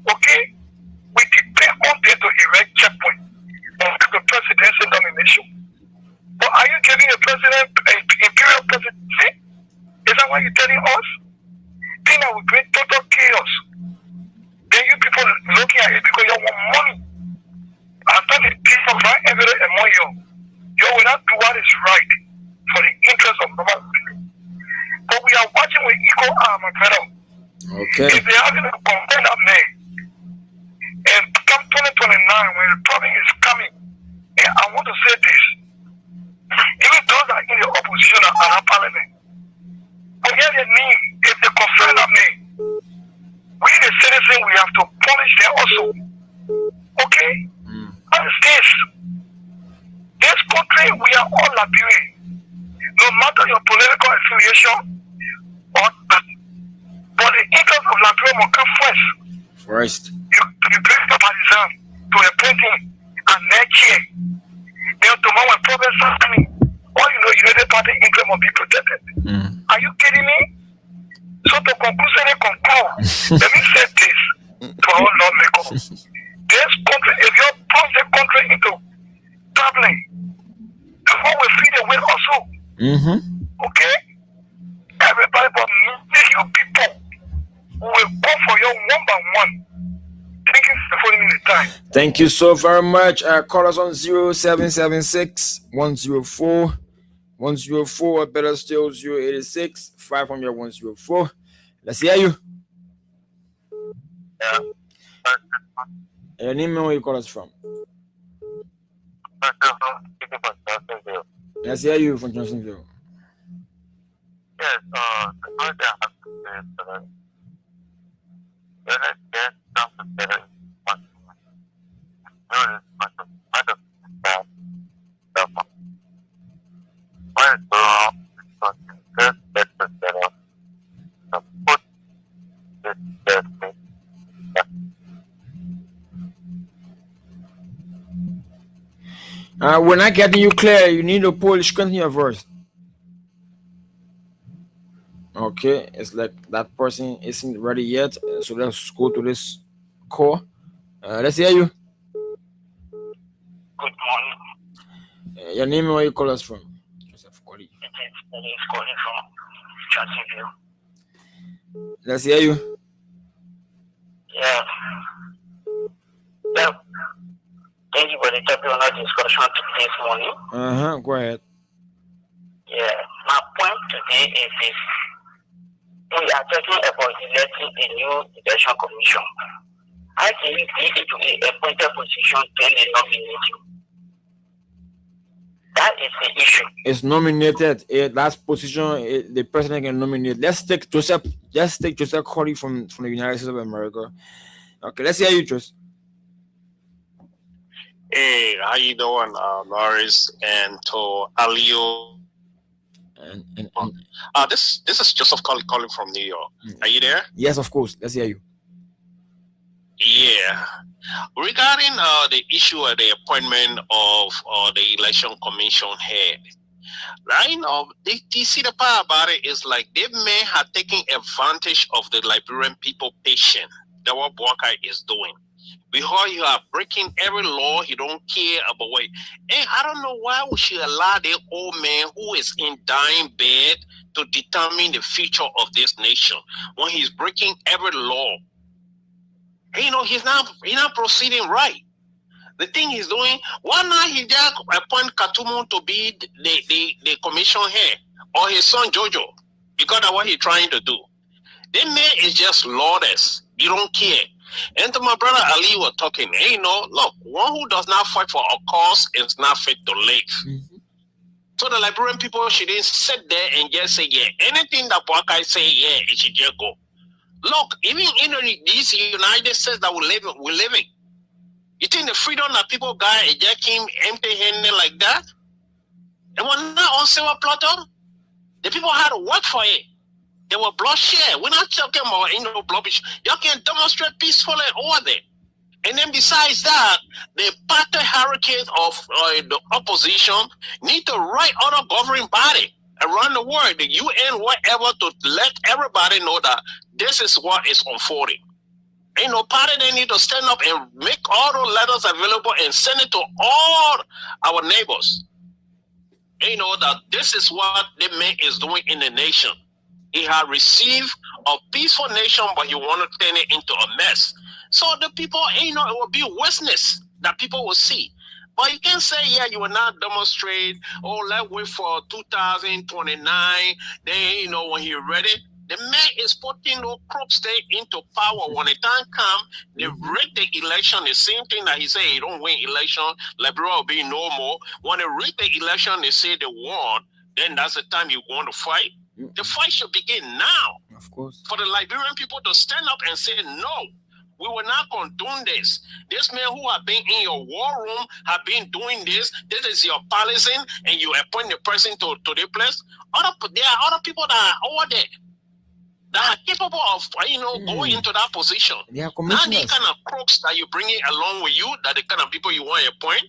Speaker 7: Okay? We depend on them to erect checkpoint on the presidency nomination. But are you giving a president, an imperial presidency? Is that what you're telling us? Then that will bring total chaos. Then you people looking at it because you want money. I thought the people right every among you will not do what is right for the interest of normal people. But we are watching with equal arm and fellow.
Speaker 1: Okay.
Speaker 7: If they are going to compare that man, and come 2029 when the problem is coming, and I want to say this, even those that are in the opposition and our parliament, forget their name, if they confirm that man, we the citizens, we have to punish them also. Okay? What is this? This country, we are all Liberian. No matter your political affiliation, but the interest of Liberia will come first. You bring the partisan to a printing and next year. Then tomorrow when problems are coming, all you know, United Party income will be protected. Are you kidding me? So to conclude, let me say this to our lawmakers. This country, if you push the country into traveling, the world will feed the will also. Okay? Everybody but you people who will go for you one by one. Thank you for following me the time.
Speaker 1: Thank you so very much. Call us on 0776 104 104, better still 086 500 104. Let's hear you.
Speaker 7: Yeah.
Speaker 1: Your name and where you call us from. Let's hear you from Johnsonville.
Speaker 7: Yes, the first thing I have to say is that when I get down to better, what
Speaker 1: We're not getting you clear. You need a Polish continue verse. Okay, it's like that person isn't ready yet. So let's go to this call. Let's hear you.
Speaker 7: Good morning.
Speaker 1: Your name and where you call us from. Joseph Koli.
Speaker 7: It is calling from Jacksonville.
Speaker 1: Let's hear you.
Speaker 7: Yeah. Yeah. Thank you for the topic on our discussion this morning.
Speaker 1: Go ahead.
Speaker 7: Yeah. My point today is this. We are talking about electing a new election commission. I think it to be a appointed position when they nominate you. That is the issue.
Speaker 1: It's nominated. That position, the president can nominate. Let's take Joseph Koli from the United States of America. Okay, let's hear you, Joseph.
Speaker 8: Hey, how you doing, Norris and to Alio?
Speaker 1: And
Speaker 8: this is Joseph calling from New York. Are you there?
Speaker 1: Yes, of course. Let's hear you.
Speaker 8: Yeah. Regarding the issue of the appointment of the election commission head, right now, you see the part about it is like they may have taken advantage of the Liberian people patient. That's what Bwaka is doing. Because you are breaking every law, you don't care about what. And I don't know why we should allow the old man who is in dying bed to determine the future of this nation when he's breaking every law. And, he's not proceeding right. The thing he's doing, why not he just appoint Katumu to be the commission head or his son Jojo? Because of what he's trying to do. The man is just lawless. You don't care. And to my brother Ali was talking, look, one who does not fight for a cause is not fit to live. Mm-hmm. So the Liberian people shouldn't sit there and just say, yeah, anything that Bwaka say, yeah, it should just go. Look, even in these United States that we're living, you think the freedom that people got is just came empty-handed like that? And we're not on silver platter. The people had to work for it. They were bloodshed. We're not talking about bloodshed. Y'all can demonstrate peacefully over there. And then besides that, the party hurricanes of the opposition need to write other governing body around the world, the UN, whatever, to let everybody know that this is what is unfolding. Ain't no party, they need to stand up and make all those letters available and send it to all our neighbors. That this is what the man is doing in the nation. He had received a peaceful nation, but he want to turn it into a mess. So the people, it will be witness that people will see. But you can't say, yeah, you will not demonstrate. Oh, let's wait for 2029. Then, when he's ready. The man is putting no crop state into power. When the time comes, they rig the election. The same thing that he said, he don't win election. Liberia will be no more. When they rig the election, they say they won. Then that's the time you want to fight. The fight should begin now.
Speaker 1: Of course.
Speaker 8: For the Liberian people to stand up and say, no, we will not condone this. This man who have been in your war room have been doing this. This is your policy, and you appoint the person to the place. There are other people that are over there that are capable of going into that position.
Speaker 1: Yeah,
Speaker 8: not the kind of crooks that you bring along with you, that the kind of people you want to appoint.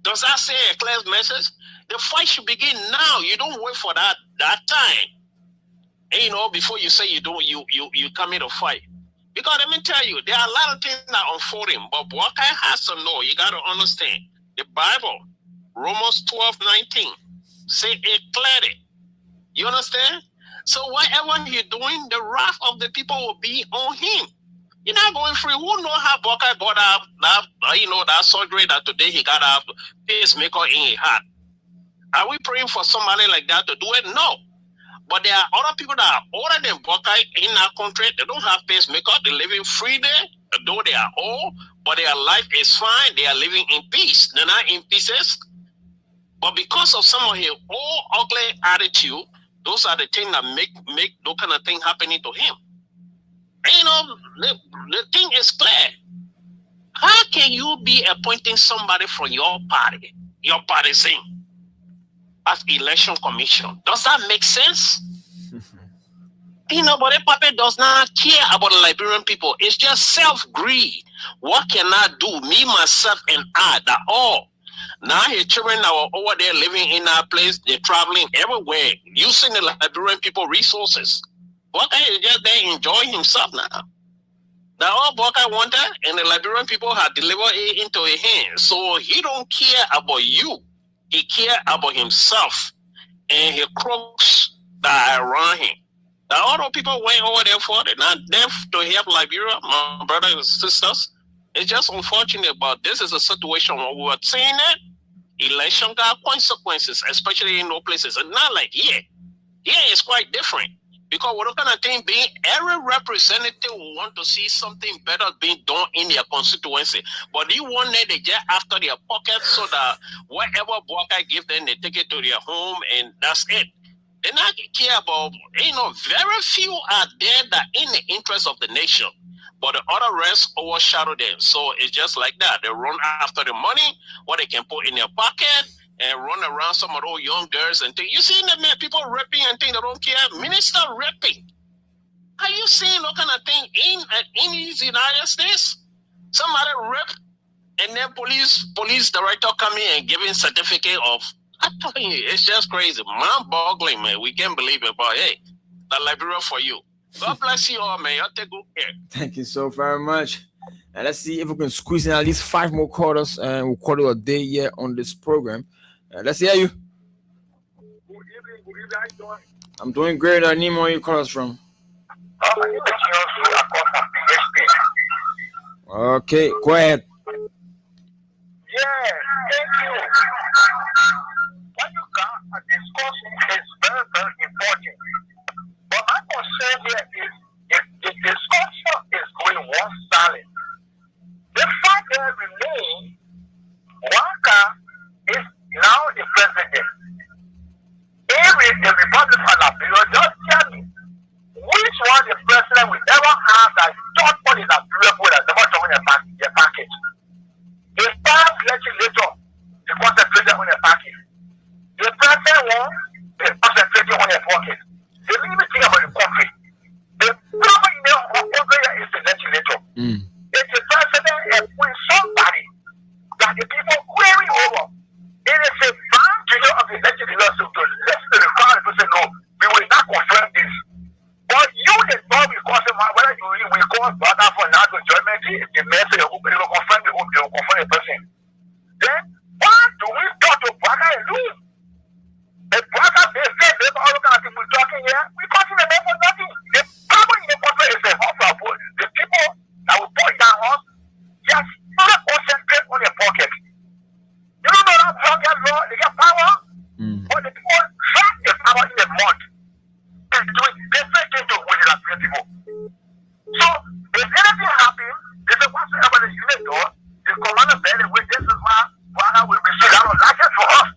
Speaker 8: Does that say a clear message? The fight should begin now. You don't wait for that time. Before you say you come in to fight. Because let me tell you, there are a lot of things that are unfolding. But Bwaka has to know, you got to understand. The Bible, Romans 12:19, say it clearly. You understand? So whatever he's doing, the wrath of the people will be on him. You're not going free. Who know how Bwaka got out that surgery that today he got out pacemaker in his heart? Are we praying for somebody like that to do it? No. But there are other people that are older than Buckeye in our country. They don't have pacemaker. They're living free there, though they are old, but their life is fine. They are living in peace. They're not in pieces. But because of some of his old ugly attitude, those are the things that make those kind of thing happening to him. And, the thing is clear. How can you be appointing somebody from your partisan, as election commission? Does that make sense? But the puppet does not care about the Liberian people. It's just self-greed. What can I do? Me, myself, and I, that all. Now his children are over there living in our place. They're traveling everywhere, using the Liberian people resources. Buckeye is just there enjoying himself now. Now all Buckeye wanted, and the Liberian people had delivered it into his hands. So he don't care about you. He care about himself and his crooks that are around him. Now all those people went over there for it. Not there to help Liberia, my brothers and sisters. It's just unfortunate, but this is a situation where we are seeing it. Election got consequences, especially in those places. And not like here. Here it's quite different. Because we're looking at things being, every representative will want to see something better being done in their constituency. But they want it, they get after their pockets so that whatever Buckeye give them, they take it to their home and that's it. They not care about, very few are there that in the interest of the nation. But the other rest overshadow them. So it's just like that. They run after the money, what they can put in their pocket, and run around some of those young girls and things. You see the man, people rapping and things, they don't care. Minister rapping. Are you seeing that kind of thing in the United States? Somebody rap, and then police director come in and giving certificate of, I tell you, it's just crazy. Mind-boggling, man. We can't believe it, but hey, the Liberia for you. God bless you all, man. Y'all take good care.
Speaker 1: Thank you so very much. And let's see if we can squeeze in at least 5 more quarters, and we'll quarter a day here on this program. Let's hear you.
Speaker 9: Good evening. Good evening. How you doing?
Speaker 1: I'm doing great. I need more you call us from. Okay, go ahead.
Speaker 9: Yeah, thank you. What you got discussing is very, very important. But my concern here is if the discussion is going one-sided, the fact that remains, Waka is now the president. If the Republican appeal, just tell me which one the president will ever have that thought what is appealable as never talking about the package. The past legislature is concentrated on the package. The president wants is concentrating on the pocket. They don't even think about the country. The problem in the country is the legislature. If the president appoints somebody that the people query over, it is a bad deal of the legislature to listen to the crowd and say, no, we will not confirm this. But you, the God, will cause him, whether you will cause brother for now to judgment, the message will confirm the person. Then, why do we talk to brother and lose? The brother, they say, they all look at people talking here, we cause him a name for nothing. The problem in the country is the hustle. The people that will put down us, just not concentrate on their pocket. You don't know that pocket law, they get power, but the people drop the power in the mud. And doing different things to win the people. So, if anything happens, this is whatsoever the unit does, the commander said, this is why Waka will receive that was like it for us.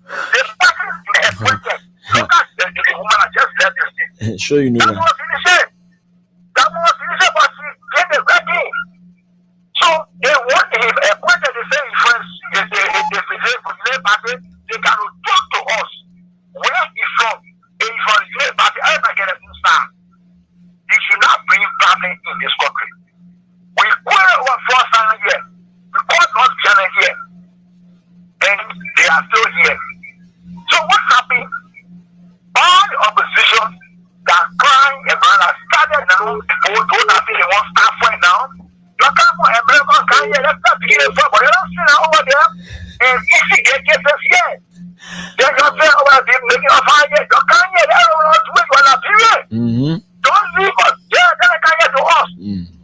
Speaker 9: The person in the appointed, look at the woman I just said this thing.
Speaker 1: Sure, you know
Speaker 9: that. Was finished. That was finished, but she did the right thing. So, they want him appointed the same friends, if they party, they can talk to us. Where he's from? If from the unit party, I never get a new star. They should not bring family in this country. We query over 4,000 years. We call North China here. And they are still here. So what happened? All the opposition that crying around has started now. People don't have they want start right now. You can't for American can't hear. Let's start beginning for, but you don't see that over there. And easy get cases here. They just say over there making a fire. You can't hear that over there. You are not period. Don't leave us. Yeah, then they can't get to us.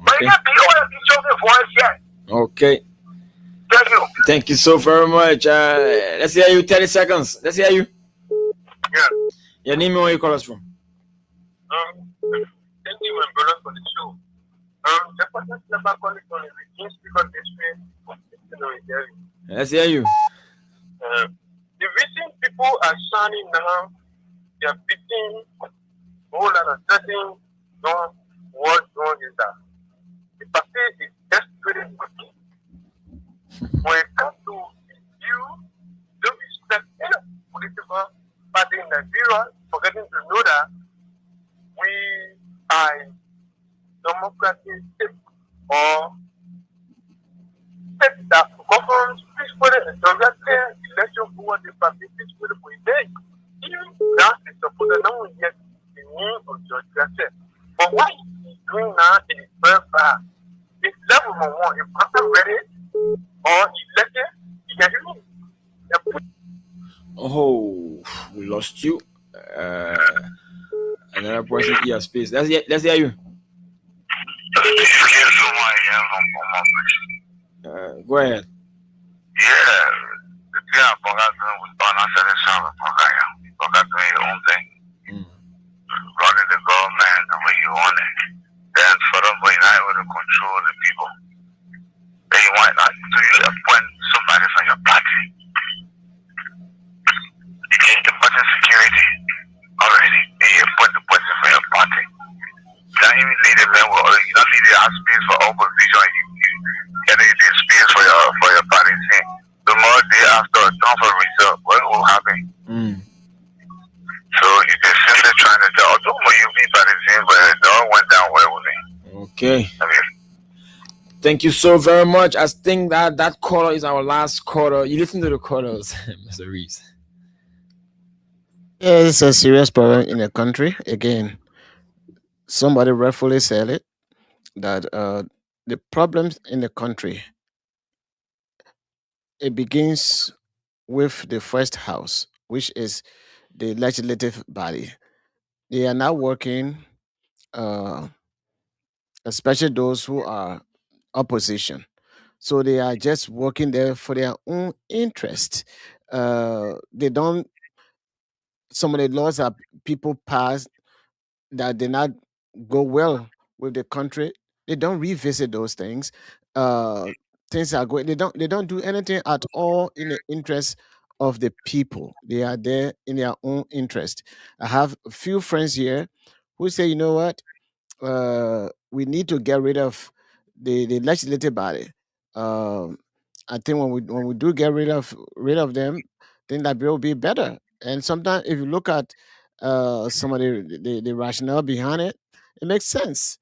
Speaker 9: But you can't be over the teacher voice yet.
Speaker 1: Okay.
Speaker 9: Thank you.
Speaker 1: Thank you so very much. Let's hear you. 30 seconds. Let's hear you.
Speaker 9: Yeah.
Speaker 1: Your name and where you call us from.
Speaker 9: Thank you, my brother, for the show. The person never call it on the reduced because this way,
Speaker 1: Let's hear you.
Speaker 9: the reason people are shining now, they are beating whole lot of certain what wrong is that the party is just pretty good. When it comes to you, don't respect any political party in Nigeria, forgetting to know that we are democratic state or state that governs peacefully and directly election over the party peacefully for a day. Even that is supposed to know yet the need of George Gasset. But what he's doing now is very bad. It's level number one. If I'm not ready or elected, he can do it.
Speaker 1: Oh, we lost you. Another person here space. Let's hear you. Go ahead.
Speaker 7: Yeah, the thing I forgot was forgot doing your own thing. Running the government the way you want it. Then for them, when you're not able to control the people, then you want not to appoint somebody from your party. You get the person security already, and you appoint the person from your party. You don't even need a level, you don't need to ask space for opposition. You get the space for your party. See, the more day after, don't for result, what will happen? So you just simply trying to tell, don't you be partisan, but it all went down well with me.
Speaker 1: Okay. Thank you so very much. I think that caller is our last caller. You listen to the callers, Mr. Reeves.
Speaker 3: Yeah, it's a serious problem in the country. Again, somebody rightfully said it that the problems in the country, it begins with the first house, which is the legislative body. They are now working, uh, especially those who are opposition. So they are just working there for their own interest. They don't. Some of the laws that people pass that did not go well with the country, they don't revisit those things. Uh, Things are going. They don't do anything at all in the interest of the people. They are there in their own interest. I have a few friends here who say, you know what, we need to get rid of the legislative body. Um, I think when we do get rid of them, then that will be better. And sometimes if you look at some of the rationale behind it, it makes sense.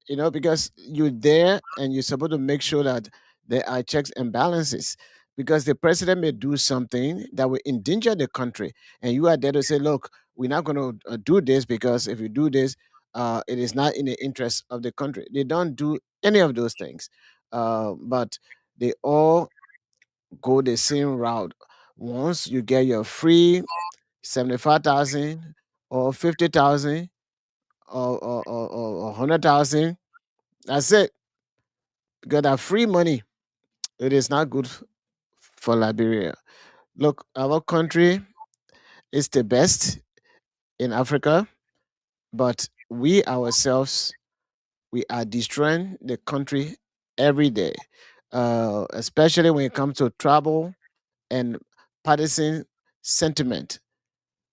Speaker 3: Because you're there and you're supposed to make sure that there are checks and balances. Because the president may do something that will endanger the country, and you are there to say, "Look, we're not going to do this because if you do this, it is not in the interest of the country." They don't do any of those things, but they all go the same route. Once you get your free 75,000 or 50,000 or 100,000, that's it. Because that free money, it is not good for Liberia. Look, our country is the best in Africa, but we ourselves, we are destroying the country every day, especially when it comes to trouble and partisan sentiment.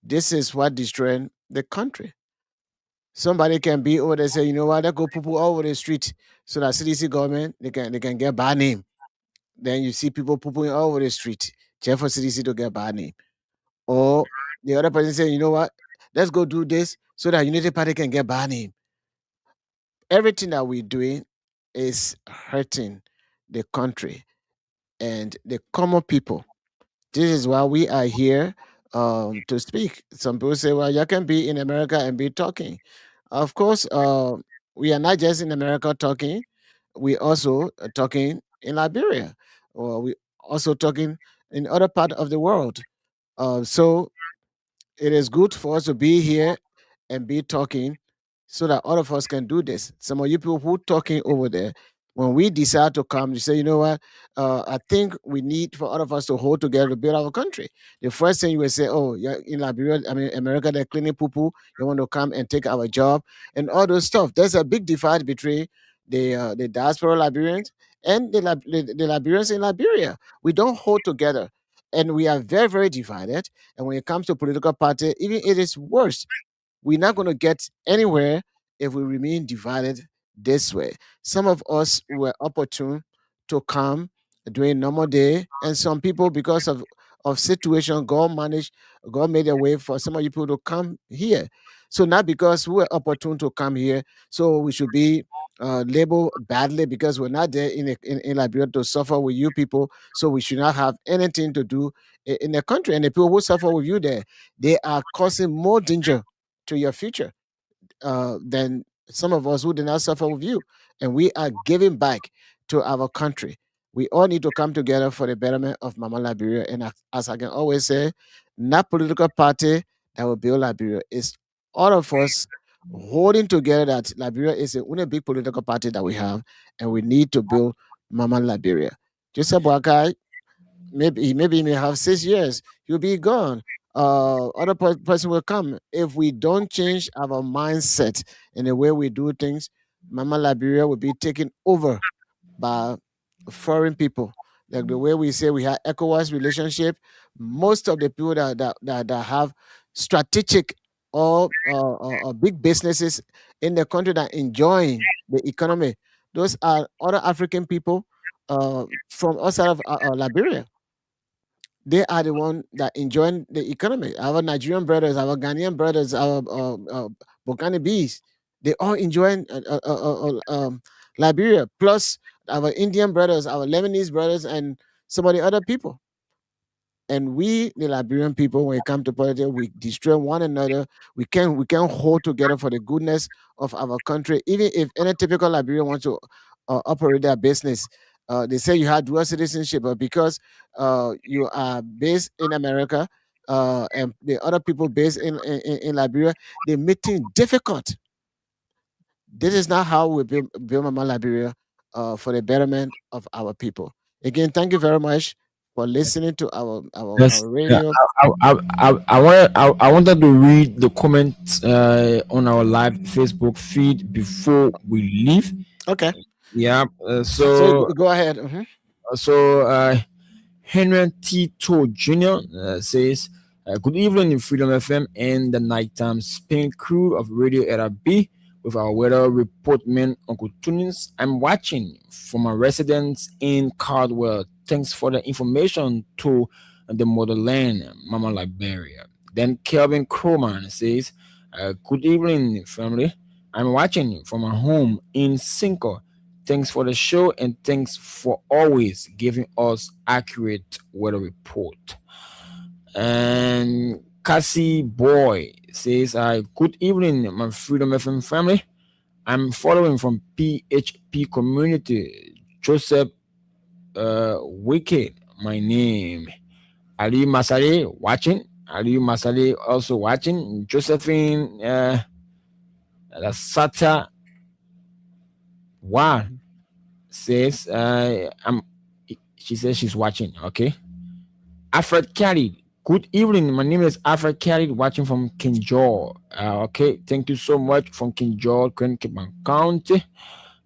Speaker 3: This is what destroying the country. Somebody can be over there and say, you know what, they go poo poo all over the street so that CDC government they can get bad name. Then you see people poo pooing all over the street just for CDC to get bad name. Or the other person saying, you know what, let's go do this so that Unity Party can get bad name. Everything that we're doing is hurting the country and the common people. This is why we are here to speak. Some people say, well, you can be in America and be talking. Of course, we are not just in America talking, we also are talking in Liberia, or we also talking in other part of the world. So it is good for us to be here and be talking so that all of us can do this. Some of you people who talking over there, when we decide to come, you say, you know what, I think we need for all of us to hold together to build our country. The first thing you will say, oh, yeah, in Liberia, I mean, America, they're cleaning poo-poo. You want to come and take our job and all those stuff. There's a big divide between the diaspora Liberians and the Liberians in Liberia. We don't hold together. And we are very, very divided. And when it comes to political party, even it is worse. We're not going to get anywhere if we remain divided this way. Some of us were opportune to come during normal day, and some people, because of situation, God made a way for some of you people to come here. So not because we were opportune to come here, so we should be labeled badly because we're not there in Liberia to suffer with you people. So we should not have anything to do in the country. And the people who suffer with you there, they are causing more danger to your future than some of us who did not suffer with you. And we are giving back to our country. We all need to come together for the betterment of Mama Liberia. And as I can always say, not political party that will build Liberia. It's all of us holding together that Liberia is a only big political party that we have, and we need to build Mama Liberia. Joseph Boakai, maybe he may have 6 years. He'll be gone. Other person will come. If we don't change our mindset in the way we do things, Mama Liberia will be taken over by foreign people. Like the way we say we have ECOWAS relationship, most of the people that have strategic or big businesses in the country that enjoying the economy, those are other African people from outside of Liberia. They are the one that enjoying the economy. Our Nigerian brothers, our Ghanaian brothers, our Bokani bees, they all enjoying Liberia. Plus our Indian brothers, our Lebanese brothers, and some of the other people. And we, the Liberian people, when it comes to politics, we destroy one another. We can hold together for the goodness of our country. Even if any typical Liberian wants to operate their business, they say you have dual citizenship, but because you are based in America and the other people based in Liberia, they make things difficult. This is not how we build Mama Liberia for the betterment of our people. Again, thank you very much for listening to our
Speaker 1: Yes,
Speaker 3: radio.
Speaker 1: I wanted to read the comments on our live Facebook feed before we leave.
Speaker 3: Okay.
Speaker 1: Yeah.
Speaker 3: So go ahead. Mhm.
Speaker 1: So Henry Tito Jr. Says, "Good evening, Freedom FM and the nighttime spin crew of Radio Era B. With our weather report man, Uncle Tunins. I'm watching from a residence in Caldwell. Thanks for the information to the motherland, Mama Liberia." Then Kelvin Crowman says, "Good evening, family. I'm watching from a home in Cinco. Thanks for the show and thanks for always giving us accurate weather report." And Cassie Boy says, "Good evening, my Freedom FM family. I'm following from PHP community. Joseph Wicked, my name. Ali Masale watching. Ali Masale also watching. Josephine Sata Wa says, she says she's watching. Okay. Alfred Kelly, good evening. My name is Alfred Kelly, watching from King George. Okay, thank you so much from King George, Quinqueban County.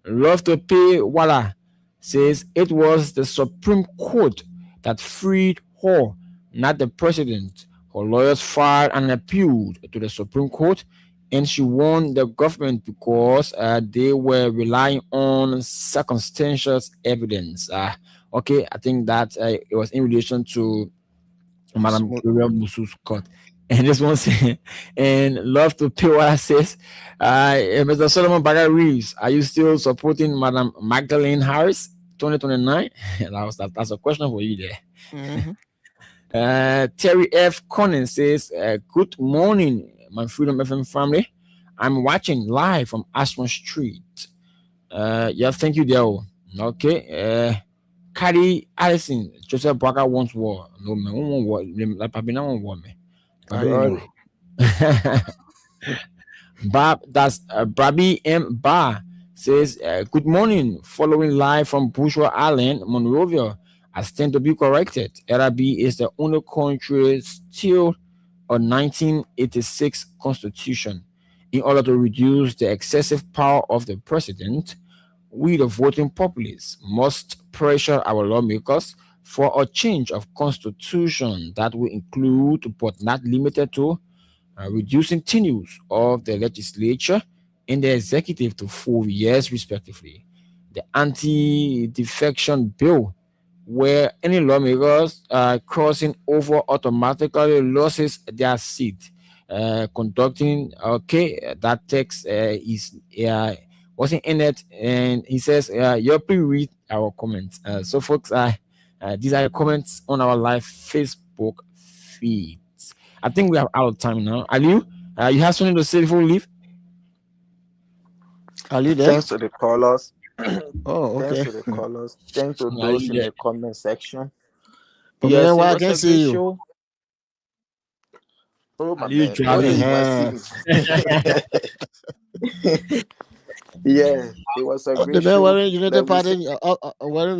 Speaker 1: Love to pay Walla says it was the Supreme Court that freed her, not the president. Her lawyers filed an appeal to the Supreme Court, and she won the government because they were relying on circumstantial evidence. Okay, I think that it was in relation to Madam Gloria Musu Scott. And this one says, and love to pay what I says. Mr. Solomon Baga Reeves, are you still supporting Madam Magdalene Harris 2029? That's a question for you there.
Speaker 3: Mhm.
Speaker 1: Terry F. Conan says, good morning, my Freedom FM family. I'm watching live from Ashmore Street. Yeah, thank you, Dale. Okay. Carrie Allison, Joseph Braga wants war. No, man, won't war. Like Pabina won't war, man. Bob, that's Brabby M. Bar Says, good morning, following live from Bourgeois Island, Monrovia. I stand to be corrected. RIB is the only country still a 1986 constitution. In order to reduce the excessive power of the president, we, the voting populace, must pressure our lawmakers for a change of constitution that will include, but not limited to, reducing tenures of the legislature and the executive to 4 years, respectively. The anti-defection bill, where any lawmakers crossing over automatically loses their seat. Conducting, okay, that text is wasn't in it, and he says, "You please read our comments." So, folks, these are the comments on our live Facebook feeds. I think we are out of time now. Aliu, you have something to say before we leave?
Speaker 3: Are you there?
Speaker 10: Thanks to the callers.
Speaker 3: Oh,
Speaker 10: Thanks
Speaker 3: okay.
Speaker 10: to the callers. Thanks to
Speaker 1: Are
Speaker 10: those
Speaker 1: you
Speaker 10: in
Speaker 1: there?
Speaker 10: the comment section.
Speaker 3: But
Speaker 10: Yes,
Speaker 3: man,
Speaker 10: it
Speaker 3: why I
Speaker 10: was
Speaker 3: can't
Speaker 10: a
Speaker 3: see
Speaker 10: great
Speaker 3: you?
Speaker 10: show. Oh my
Speaker 1: Are you
Speaker 10: man. Oh,
Speaker 1: driving?
Speaker 10: you must see. Yeah, it was a
Speaker 3: Oh, the
Speaker 10: great
Speaker 3: man
Speaker 10: show.
Speaker 3: wearing United
Speaker 10: Like we
Speaker 3: Party,
Speaker 10: said,
Speaker 3: wearing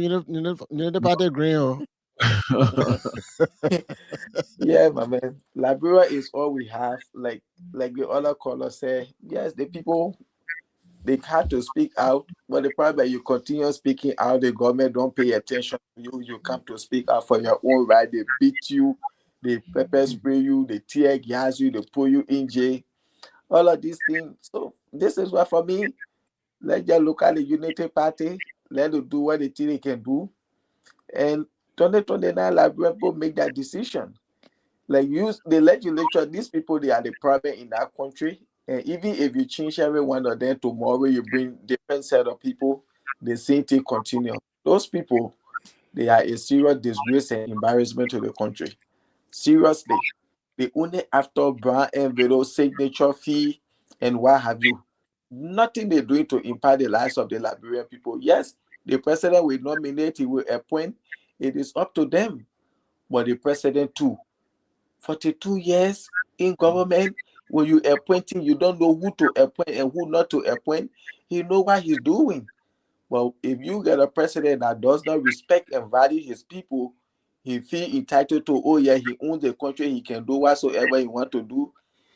Speaker 3: United Party green. Oh.
Speaker 10: yeah, my man. Liberia is all we have. Like the other caller said, yes, the people they had to speak out, but the problem you continue speaking out, the government don't pay attention to you. You come to speak out for your own right. They beat you, they pepper spray you, they tear gas you, they put you in jail. All of these things. So this is what for me. Let just look at the Unity Party. Let them do what they think they can do. And 2029 Liberia people make that decision. Like use the legislature, these people they are the problem in that country. And even if you change every one of them tomorrow, you bring different set of people, the same thing continue. Those people, they are a serious disgrace and embarrassment to the country. Seriously. They only after brown envelope, signature fee, and what have you. Nothing they're doing to impact the lives of the Liberian people. Yes, the president will nominate, he will appoint. It is up to them. But the president too, 42 years in government, when you appointing, you don't know who to appoint and who not to appoint. He know what he's doing. Well, if you get a president that does not respect and value his people, he feel entitled to, oh yeah, he owns the country, he can do whatsoever he want to do,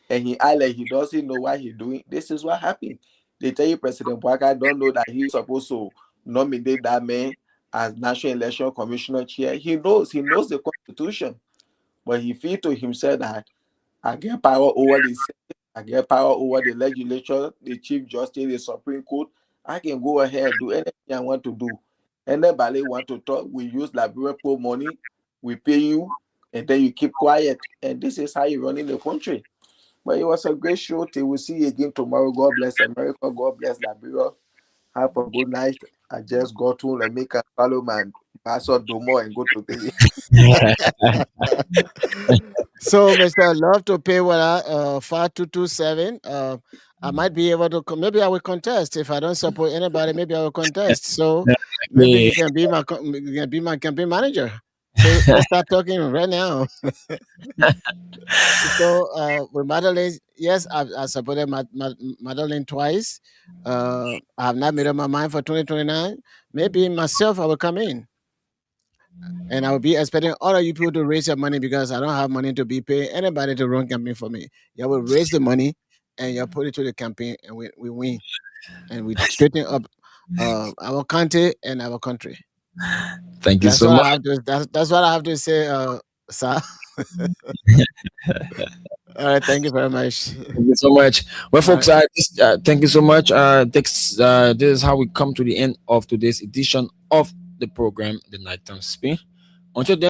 Speaker 10: and he act like he doesn't know what he's doing. This is what happened. They tell you President Bouaka don't know that he's supposed to nominate that man as National Election Commissioner chair. He knows the constitution, but he feel to himself that I get power over the Senate, I get power over the legislature, the Chief Justice, the Supreme Court. I can go ahead and do anything I want to do. Anybody want to talk, we use Liberian poor money, we pay you, and then you keep quiet. And this is how you're running the country. But it was a great show. Till we see you again tomorrow. God bless America. God bless Liberia. Have a good night. I just go to Lemika, follow my Pastor Domo and go to bed.
Speaker 3: So, Mr. Love to pay what 5227. I might be able to. Maybe I will contest if I don't support anybody. Maybe I will contest. So maybe you can be my campaign manager. So let's start talking right now. So with Madeleine, yes, I supported Madeleine twice. I have not made up my mind for 2029. Maybe myself, I will come in. And I will be expecting all of you people to raise your money because I don't have money to be paying anybody to run campaign for me. You will raise the money and you put it to the campaign and we win. And we straighten up our country and our country.
Speaker 1: Thank you
Speaker 3: That's
Speaker 1: so
Speaker 3: what
Speaker 1: much.
Speaker 3: I have to, that's what I have to say, sir. All right, thank you very much.
Speaker 1: Thank you so much. Well, folks, thank you so much. This is how we come to the end of today's edition of the program, The Nighttime Spin. Until then,